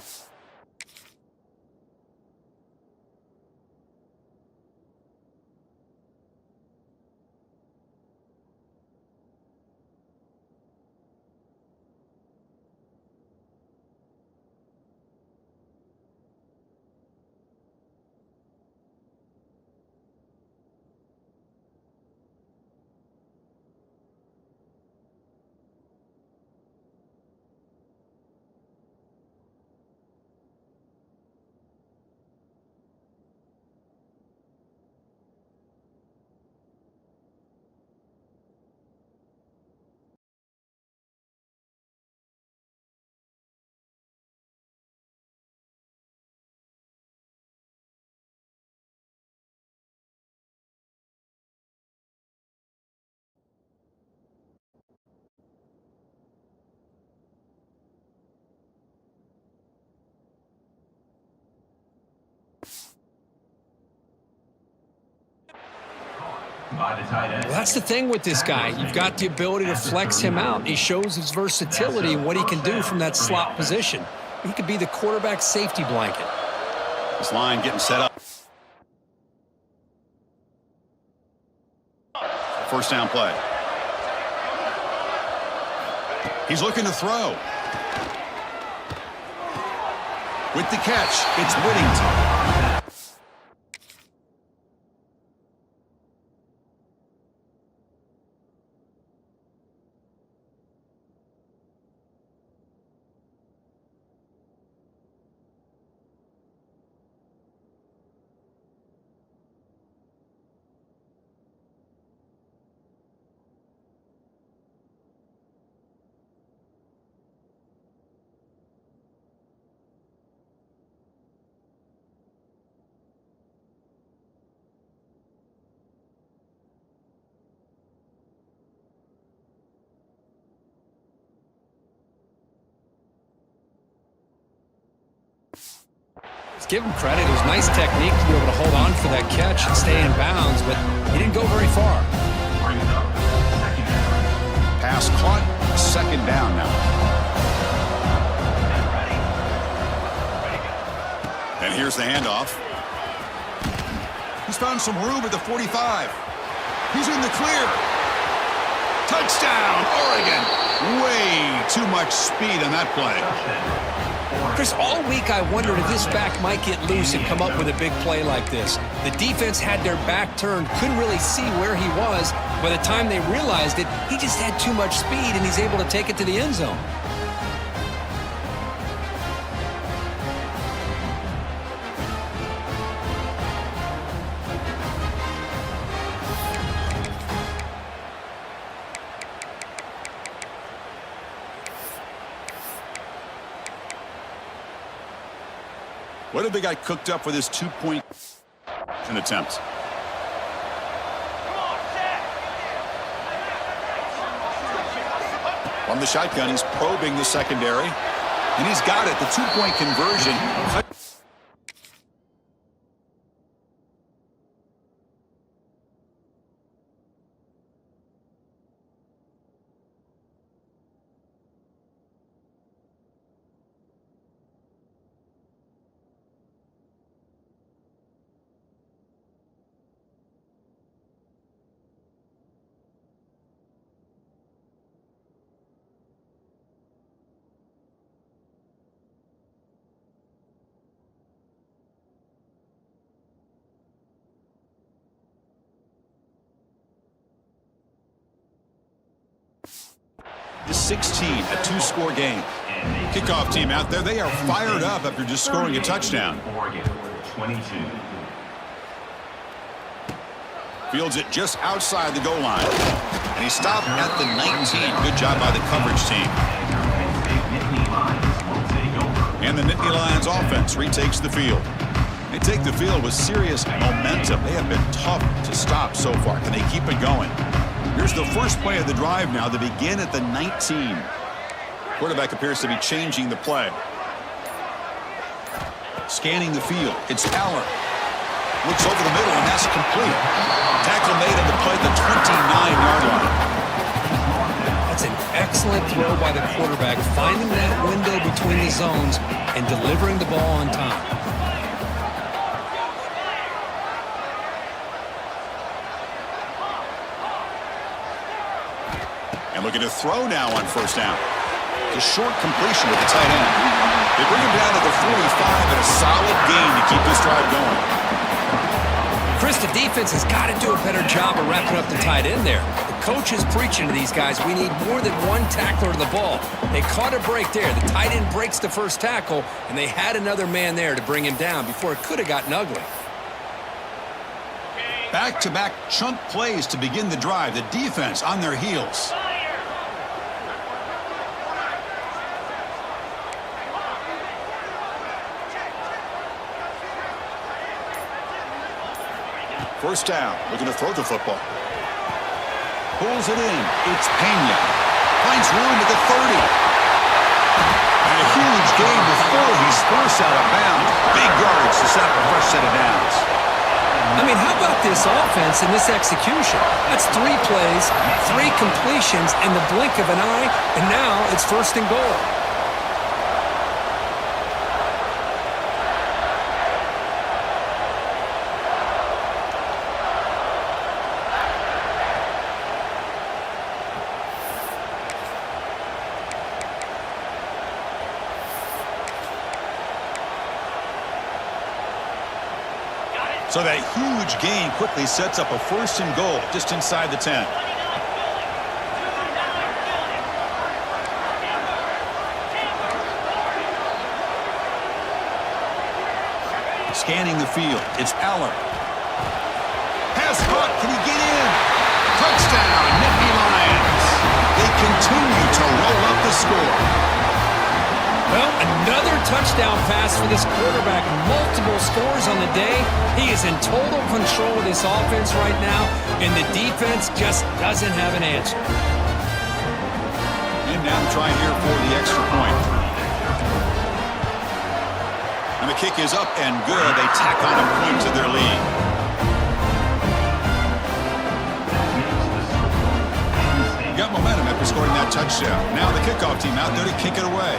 By the tight end. Well, that's the thing with this guy. You've got the ability to flex him out. He shows his versatility and what he can do from that slot position. He could be the quarterback safety blanket. This line getting set up. First down play. He's looking to throw. With the catch, it's Whittington. Let's give him credit. It was nice technique to be able to hold on for that catch and stay in bounds, but he didn't go very far. Brings up second down. Pass caught. Second down now. And ready. Ready to go. And here's the handoff. He's found some room at the 45. He's in the clear. Touchdown, Oregon. Way too much speed on that play. Chris, all week I wondered if this back might get loose and come up with a big play like this. The defense had their back turned, couldn't really see where he was. By the time they realized it, he just had too much speed, and he's able to take it to the end zone. What have they got cooked up for this 2-point attempt? From the shotgun, he's probing the secondary. And he's got it, the 2-point conversion. The 16, a 2-score game. Kickoff team out there, they are fired up after just scoring a touchdown. Oregon, 22. Fields it just outside the goal line. And he stopped at the 19. Good job by the coverage team. And the Nittany Lions offense retakes the field. They take the field with serious momentum. They have been tough to stop so far. Can they keep it going? Here's the first play of the drive now to begin at the 19. Quarterback appears to be changing the play. Scanning the field. It's Aller. Looks over the middle, and that's complete. Tackle made at the play at the 29-yard line. That's an excellent throw by the quarterback, finding that window between the zones and delivering the ball on time. And looking to throw now on first down. It's a short completion with the tight end. They bring him down to the 45 and a solid gain to keep this drive going. Chris, the defense has got to do a better job of wrapping up the tight end there. The coach is preaching to these guys, we need more than one tackler to the ball. They caught a break there. The tight end breaks the first tackle, and they had another man there to bring him down before it could have gotten ugly. Back-to-back chunk plays to begin the drive. The defense on their heels. First down, looking to throw the football. Pulls it in. It's Pena. Finds room at the 30. And a huge gain before he's forced out of bounds. Big yards to set up a fresh set of downs. I mean, how about this offense and this execution? That's 3 plays, 3 completions in the blink of an eye, and now it's 1st and goal. So that huge gain quickly sets up a 1st and goal just inside the 10. Scanning the field, it's Aller. Pass caught, can he get in? Touchdown, Nittany Lions. They continue to roll up the score. Well, another touchdown pass for this quarterback. Multiple scores on the day. He is in total control of this offense right now, and the defense just doesn't have an answer. And now to try here for the extra point. And the kick is up and good. They tack on a point to their lead. Got momentum after scoring that touchdown. Now the kickoff team out there to kick it away.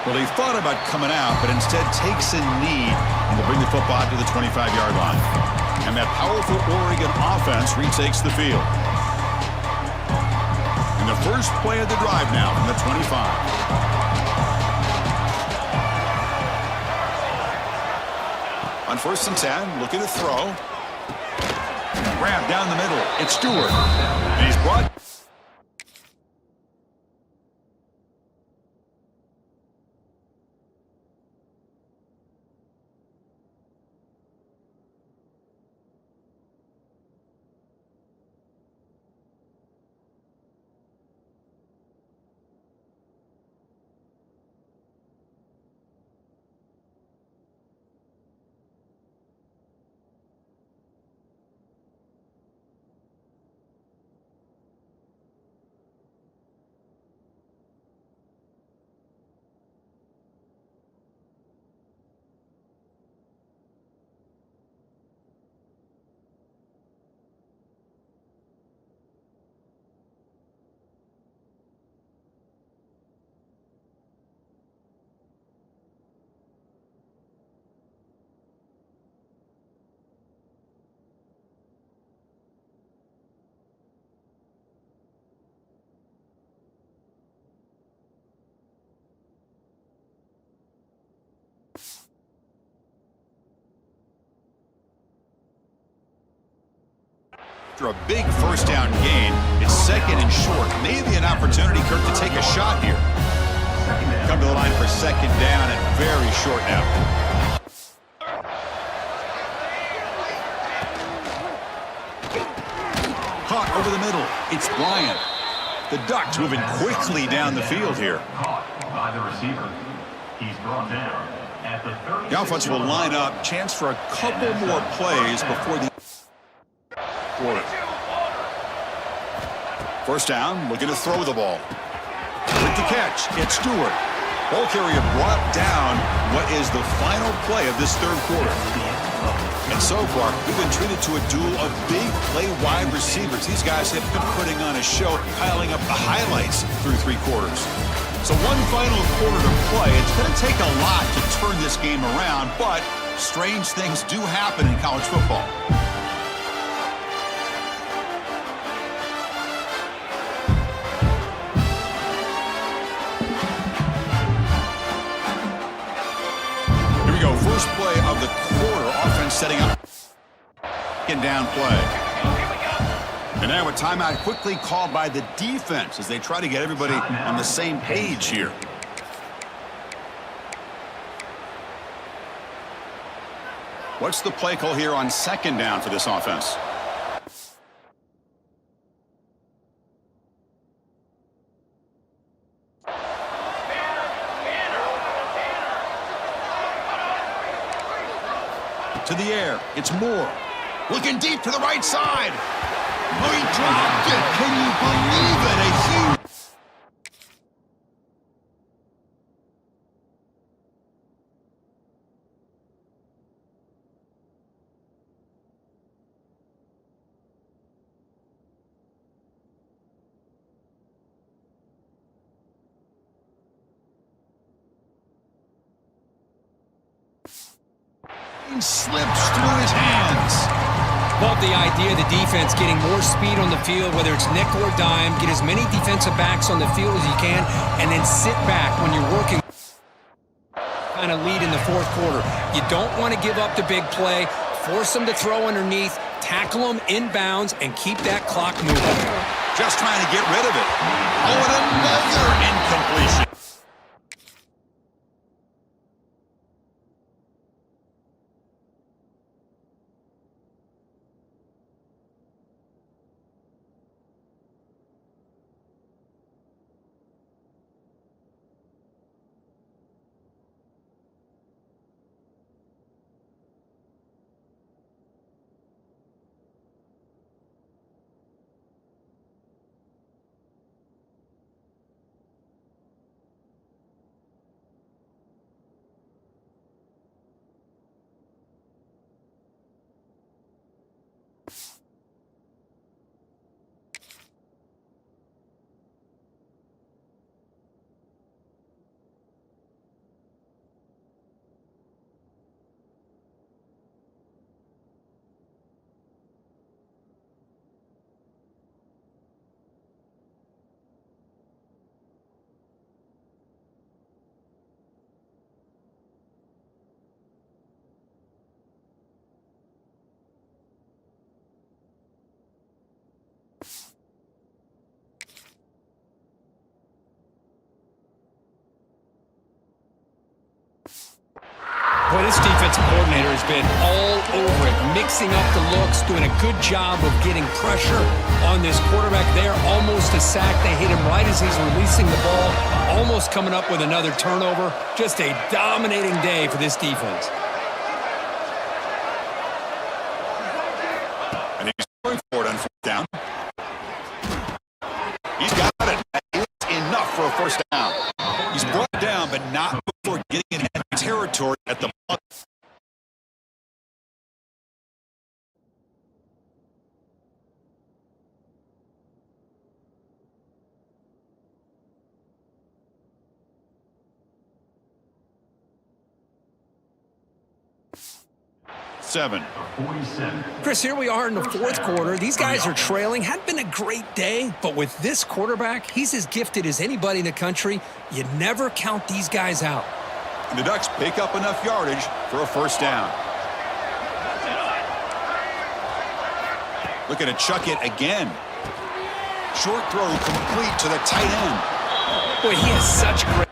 Well, he thought about coming out, but instead takes a knee and will bring the football to the 25-yard line. And that powerful Oregon offense retakes the field. And the first play of the drive now from the 25. On 1st and 10, looking to throw. Grab down the middle. It's Stewart. And he's brought... After a big 1st down gain, it's 2nd and short. Maybe an opportunity, Kirk, to take a shot here. Come to the line for 2nd down and very short now. Caught over the middle. It's Bryant. The Ducks moving quickly down the field here. Caught by the receiver. He's brought down at the 30. The offense will line up. Chance for a couple more plays before the quarter. 1st down, looking to throw the ball. With the catch, it's Stewart. Ball carrier brought down what is the final play of this 3rd quarter. And so far, we've been treated to a duel of big play wide receivers. These guys have been putting on a show, piling up the highlights through 3 quarters. So one final quarter to play. It's going to take a lot to turn this game around, but strange things do happen in college football. First play of the quarter, offense setting up and down play. And now a timeout quickly called by the defense as they try to get everybody on the same page here. What's the play call here on 2nd down for this offense? To the air, it's Moore. Looking deep to the right side. Oh, he dropped it. Can you believe it? A huge... slips through his hands. Love the idea of the defense getting more speed on the field, whether it's nickel or dime. Get as many defensive backs on the field as you can, and then sit back when you're working kind of lead in the fourth quarter. You don't want to give up the big play. Force them to throw underneath, tackle them inbounds, and keep that clock moving. Just trying to get rid of it. Oh, and another incompletion. Boy, this defensive coordinator has been all over it, mixing up the looks, doing a good job of getting pressure on this quarterback there. Almost a sack. They hit him right as he's releasing the ball, almost coming up with another turnover. Just a dominating day for this defense. And he's going for it on fourth down. He's got it. It's enough for a first down. He's brought down, but not before getting in territory at the bottom. Chris, here we are in the fourth quarter. These guys are trailing. Had been a great day, but with this quarterback, he's as gifted as anybody in the country. You never count these guys out. And the Ducks pick up enough yardage for a first down. Looking to chuck it again. Short throw complete to the tight end. Boy, he has such great...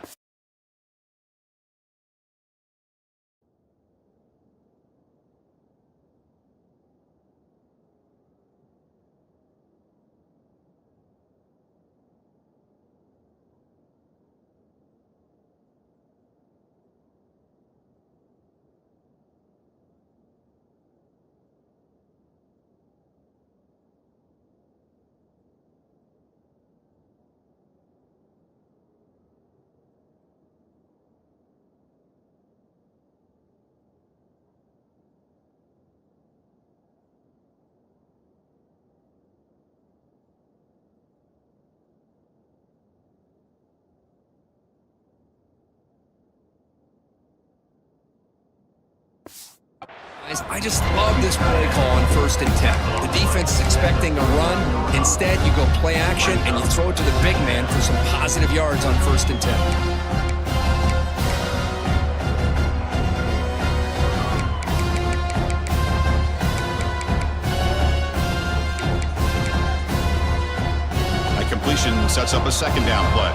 I just love this play call on 1st and 10. The defense is expecting a run. Instead, you go play action, and you throw it to the big man for some positive yards on 1st and 10. That completion sets up a second down play.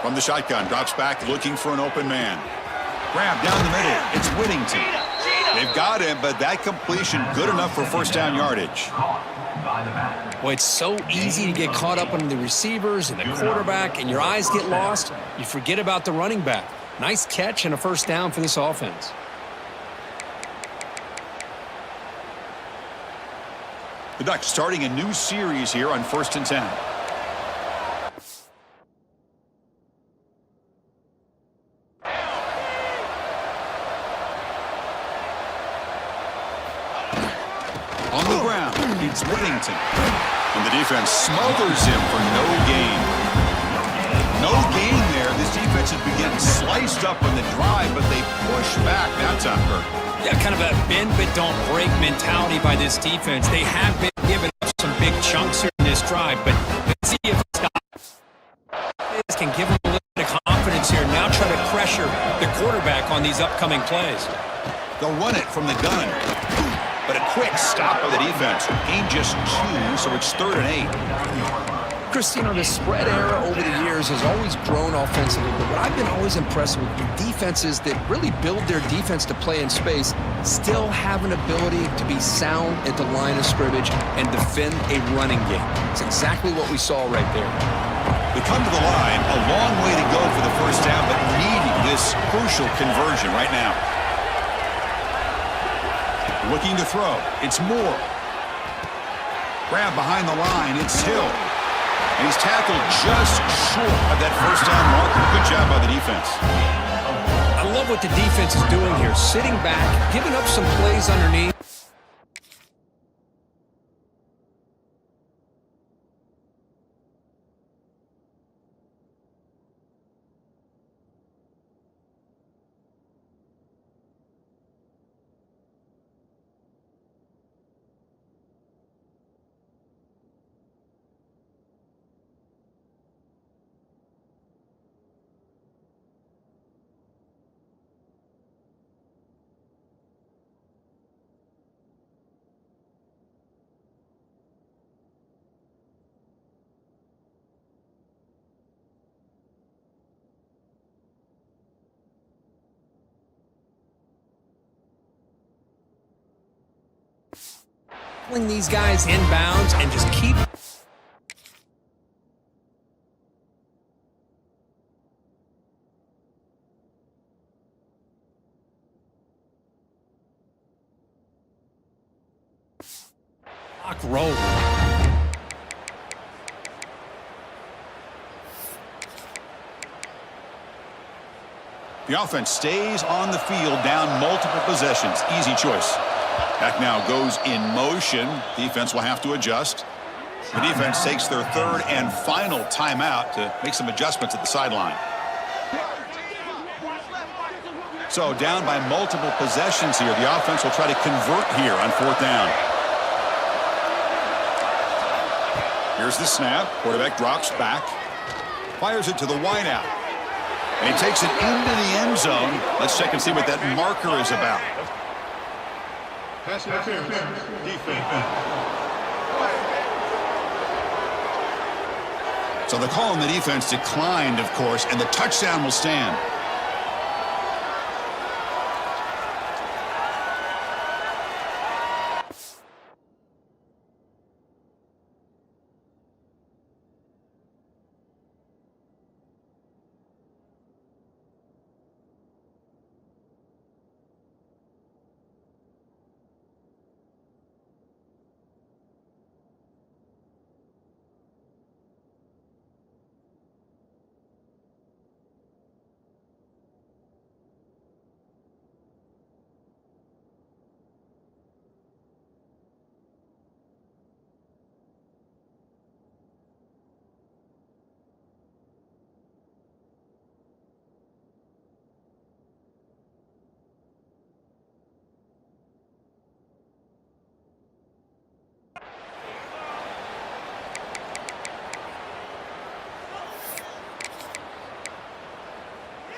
From the shotgun, drops back, looking for an open man. Grab down the middle. It's Whittington. They've got him, but that completion good enough for first down yardage. Caught by the back. Well, it's so easy to get caught up on the receivers and the quarterback, and your eyes get lost. You forget about the running back. Nice catch and a first down for this offense. The Ducks starting a new series here on 1st and 10. On the ground, it's Whittington. And the defense smothers him for no gain. No gain there. This defense has been getting sliced up on the drive, but they push back that time, Kurt. Yeah, kind of a bend but don't break mentality by this defense. They have been giving up some big chunks here in this drive, but let's see if this can give them a little bit of confidence here. Now try to pressure the quarterback on these upcoming plays. They'll run it from the gun. But a quick stop by the defense. Gain just 2, so it's 3rd and 8. Christine, the spread era over the years has always grown offensively, but what I've been always impressed with defenses that really build their defense to play in space still have an ability to be sound at the line of scrimmage and defend a running game. It's exactly what we saw right there. They come to the line, a long way to go for the first down, but needing this crucial conversion right now. Looking to throw. It's Moore. Grab behind the line. It's Hill. And he's tackled just short of that first down marker. Good job by the defense. I love what the defense is doing here. Sitting back, giving up some plays underneath. These guys inbounds and just keep rolling. The offense stays on the field down multiple possessions. Easy choice. Back now goes in motion. Defense will have to adjust. The defense takes their 3rd and final timeout to make some adjustments at the sideline. So down by multiple possessions here. The offense will try to convert here on 4th down. Here's the snap. Quarterback drops back. Fires it to the wideout. And he takes it into the end zone. Let's check and see what that marker is about. Pass interference. Defense. So the call on the defense declined, of course, and the touchdown will stand.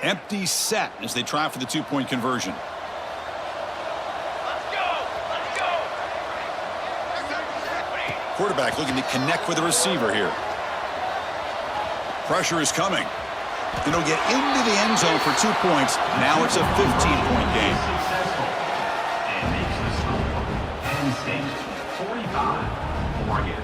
Empty set as they try for the 2-point conversion. Quarterback looking to connect with the receiver here. Pressure is coming. Then he'll get into the end zone for 2 points. Now it's a 15-point game. Oregon.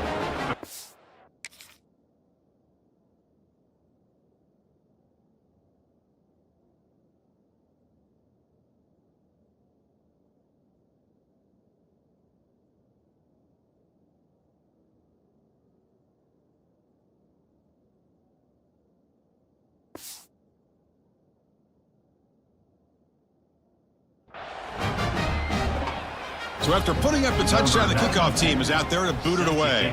So after putting up the touchdown, the kickoff team is out there to boot it away.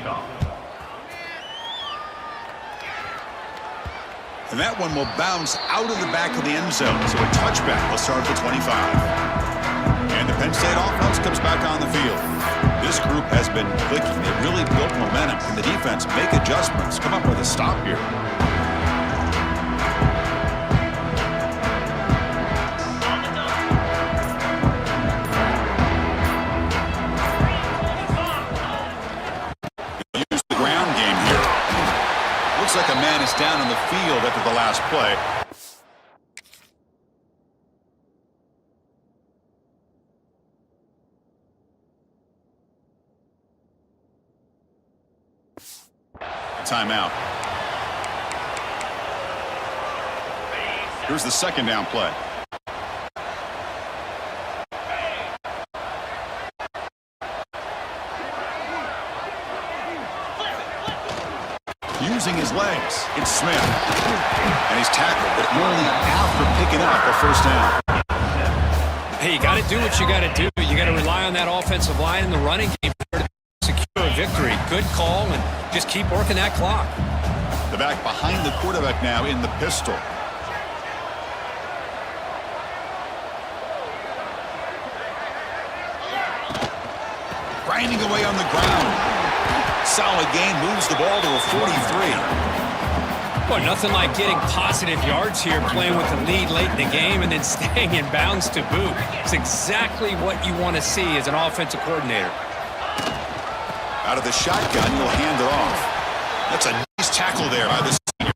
And that one will bounce out of the back of the end zone. So a touchback will start at the 25. And the Penn State offense comes back on the field. This group has been clicking. They really built momentum. Can the defense make adjustments? Come up with a stop here. Looks like a man is down on the field after the last play. Timeout. Here's the second down play. Using his legs, it's Smith. And he's tackled, but only after picking up a first down. Hey, you got to do what you got to do. You got to rely on that offensive line in the running game to secure a victory. Good call, and just keep working that clock. The back behind the quarterback now in the pistol. Grinding away on the ground. Solid gain, moves the ball to a 43. Well, nothing like getting positive yards here, playing with the lead late in the game and then staying in bounds to boot. It's exactly what you want to see as an offensive coordinator. Out of the shotgun, he'll hand it off. That's a nice tackle there by the senior.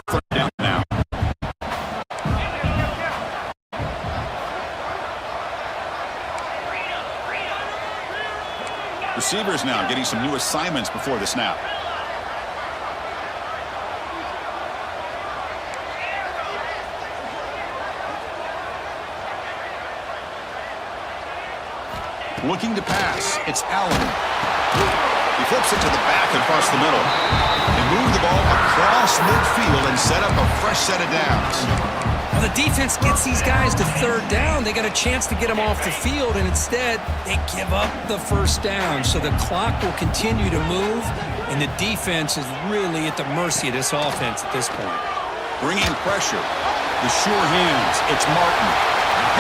Third down now. Receivers now getting some new assignments before the snap. Looking to pass. It's Allen. He flips it to the back and across the middle. They move the ball across midfield and set up a fresh set of downs. Well, the defense gets these guys to third down. They got a chance to get them off the field, and instead they give up the first down. So the clock will continue to move, and the defense is really at the mercy of this offense at this point. Bringing pressure. The sure hands. It's Martin.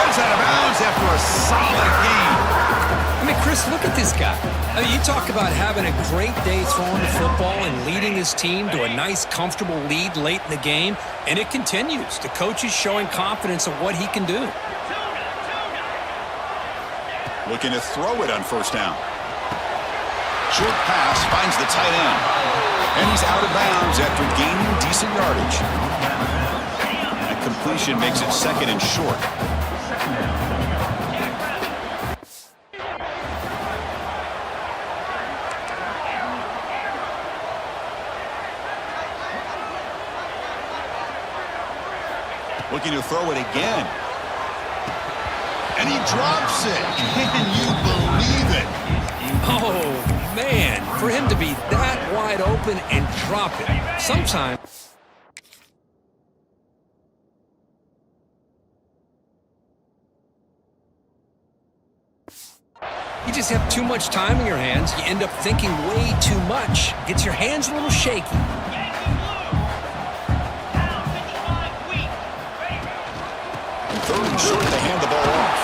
Gets out of bounds after a solid game. I mean, Chris, look at this guy. I mean, you talk about having a great day throwing the football and leading his team to a nice, comfortable lead late in the game, and it continues. The coach is showing confidence of what he can do. Looking to throw it on first down. Short pass finds the tight end. And he's out of bounds after gaining decent yardage. That completion makes it second and short. Looking to throw it again. And he drops it. Can you believe it? Oh, man. For him to be that wide open and drop it. Sometimes you just have too much time in your hands. You end up thinking way too much. Gets your hands a little shaky. Third and short to hand the ball off.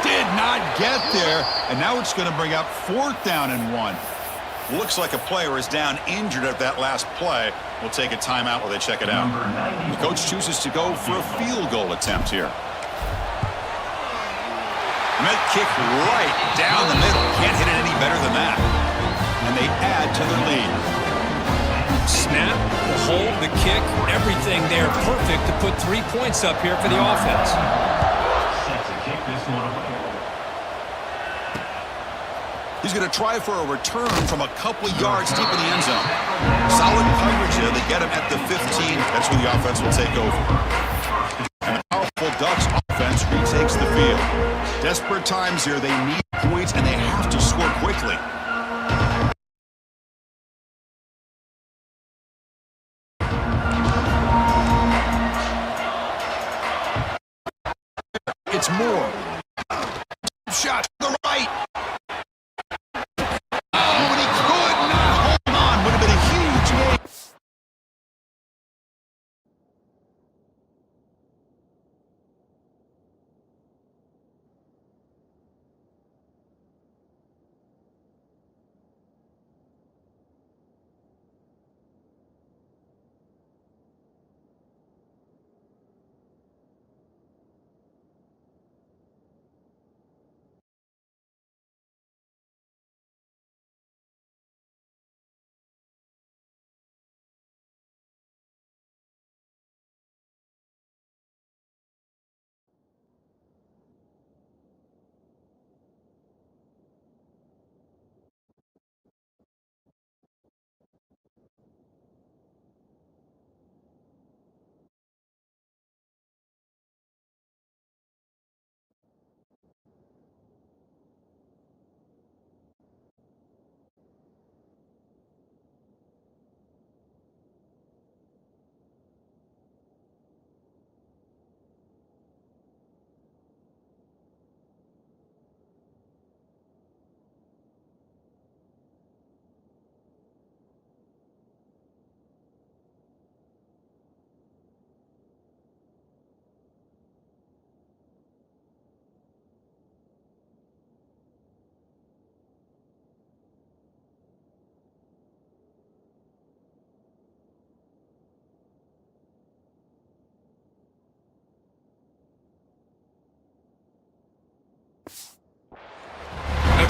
Did not get there, and now it's going to bring up fourth down and 1. Looks like a player is down injured at that last play. We'll take a timeout while they check it out. The coach chooses to go for a field goal attempt here. Met kick right down the middle. Can't hit it any better than that. And they add to their lead. Snap, the hold, the kick, everything there perfect to put 3 points up here for the offense. Set to kick this one away. going to try for a return from a couple of yards deep in the end zone. Solid coverage there. They get him at the 15. That's where the offense will take over. And the powerful Ducks offense retakes the field. Desperate times here. They need points, and they have to score quickly. It's Moore. Shot to the right. Oh, and he could not hold on. Would have been a huge game.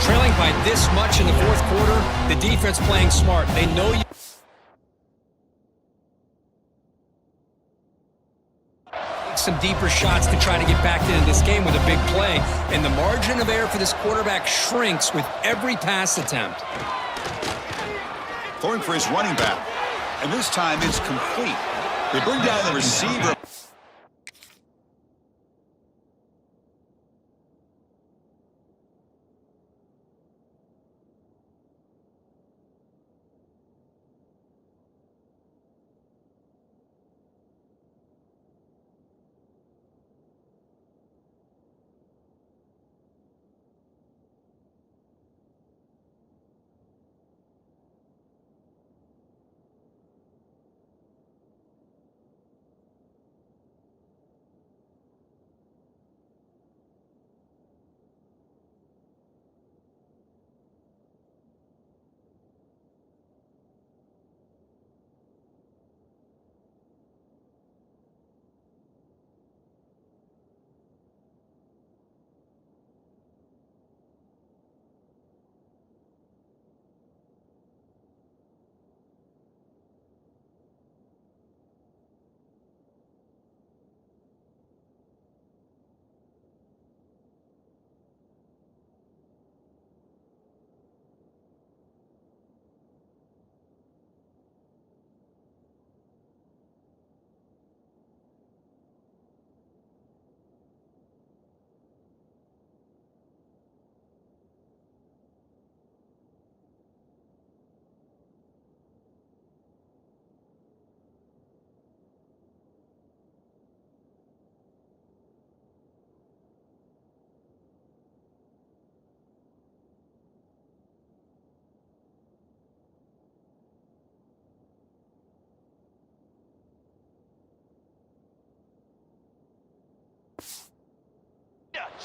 Trailing by this much in the fourth quarter, the defense playing smart. They know you take some deeper shots to try to get back into this game with a big play, and the margin of error for this quarterback shrinks with every pass attempt. Throwing for his running back, and this time it's complete. They bring down the receiver.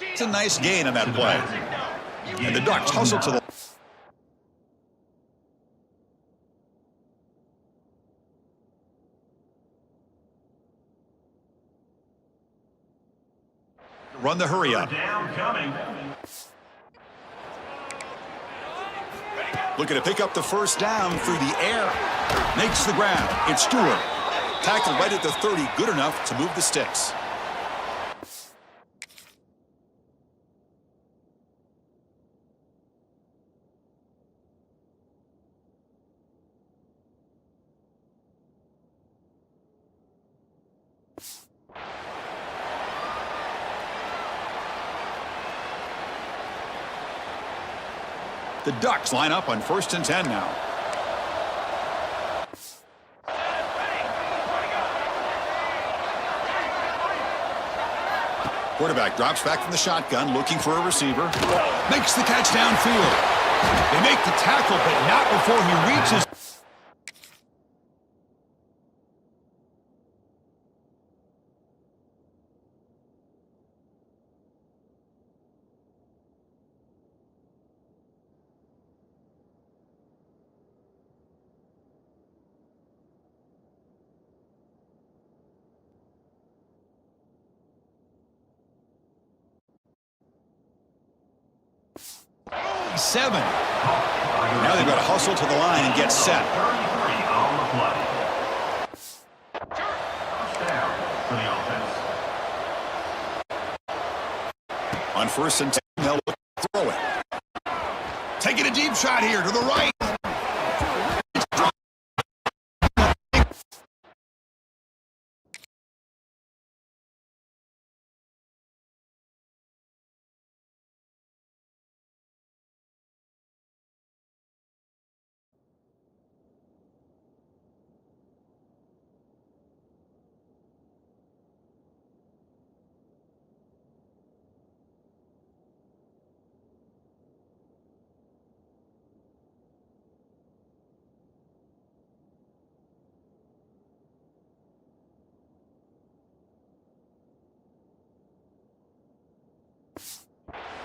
It's a nice gain on that play. And the Ducks hustle to the... Run the hurry up. Down coming. Looking to pick up the first down through the air. Makes the grab. It's Stewart. Tackle right at the 30. Good enough to move the sticks. The Ducks line up on 1st and 10 now. Quarterback drops back from the shotgun, looking for a receiver. Makes the catch downfield. They make the tackle, but not before he reaches. Seven. Now they've got to hustle to the line and get set. 33 on the play. Touchdown for the offense. On 1st and 10, they'll look to throw it. Taking a deep shot here to the right.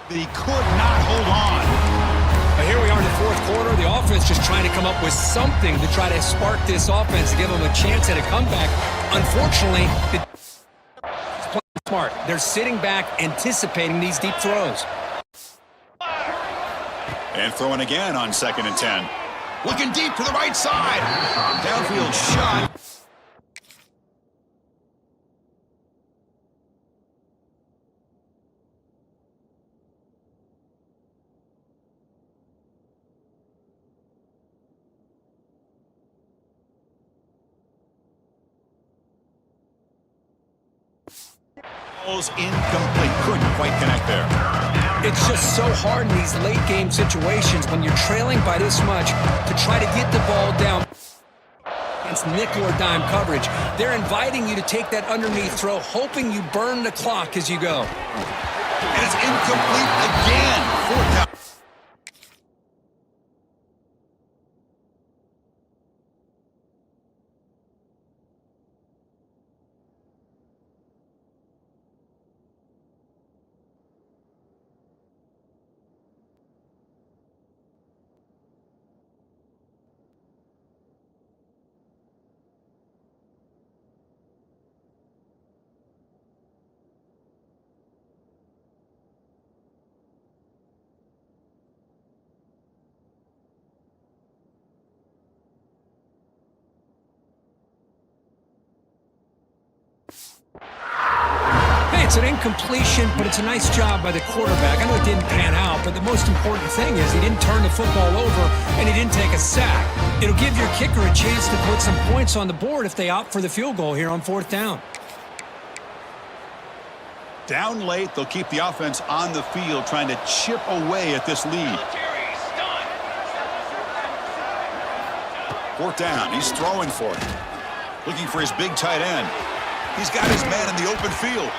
He could not hold on. But here we are in the 4th quarter. The offense just trying to come up with something to try to spark this offense to give them a chance at a comeback. Unfortunately, it's playing smart. They're sitting back, anticipating these deep throws. And throwing again on 2nd and 10. Looking deep to the right side. Downfield shot. Incomplete. Couldn't quite connect there. It's just so hard in these late game situations when you're trailing by this much to try to get the ball down against nickel or dime coverage. They're inviting you to take that underneath throw, hoping you burn the clock as you go. And it's incomplete again. 4th down. It's an incompletion, but it's a nice job by the quarterback. I know it didn't pan out, but the most important thing is he didn't turn the football over and he didn't take a sack. It'll give your kicker a chance to put some points on the board if they opt for the field goal here on 4th down. Down late, they'll keep the offense on the field trying to chip away at this lead. 4th down, he's throwing for it. Looking for his big tight end. He's got his man in the open field.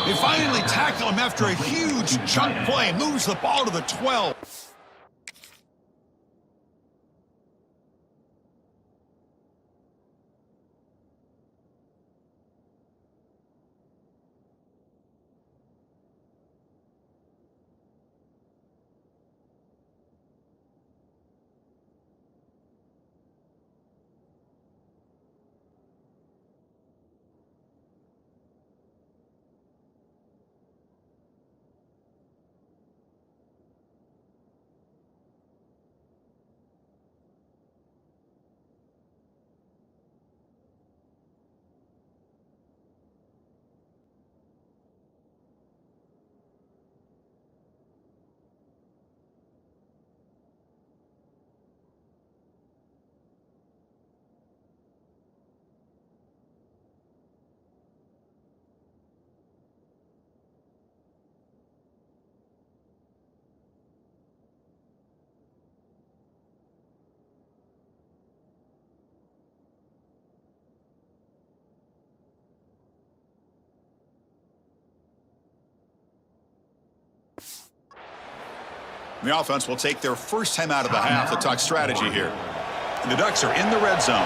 They finally tackle him after a huge chunk play. Moves the ball to the 12. The offense will take their first time out of the half to talk strategy here. The Ducks are in the red zone.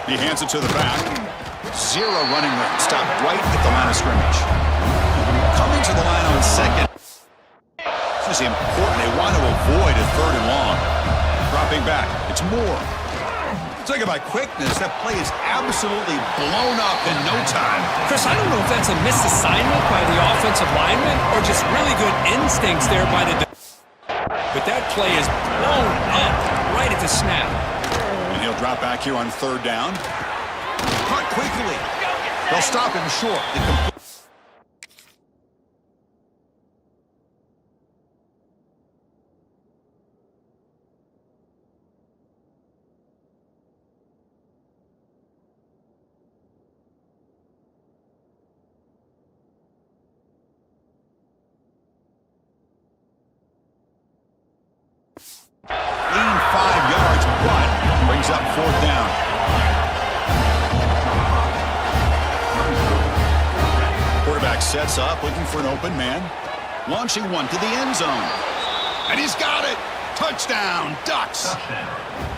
He hands it to the back. Zero running room. Stopped right at the line of scrimmage. Coming to the line on second. This is important. They want to avoid a third and long. Dropping back. It's Moore. Talk about quickness. That play is absolutely blown up in no time. Chris, I don't know if that's a misassignment by the offensive lineman or just really good instincts there by the... But that play is blown up right at the snap. And he'll drop back here on third down. Caught quickly. They'll stop him short. Gain 5 yards, but brings up fourth down. Quarterback sets up, looking for an open man. Launching one to the end zone. And he's got it. Touchdown, Ducks. Touchdown.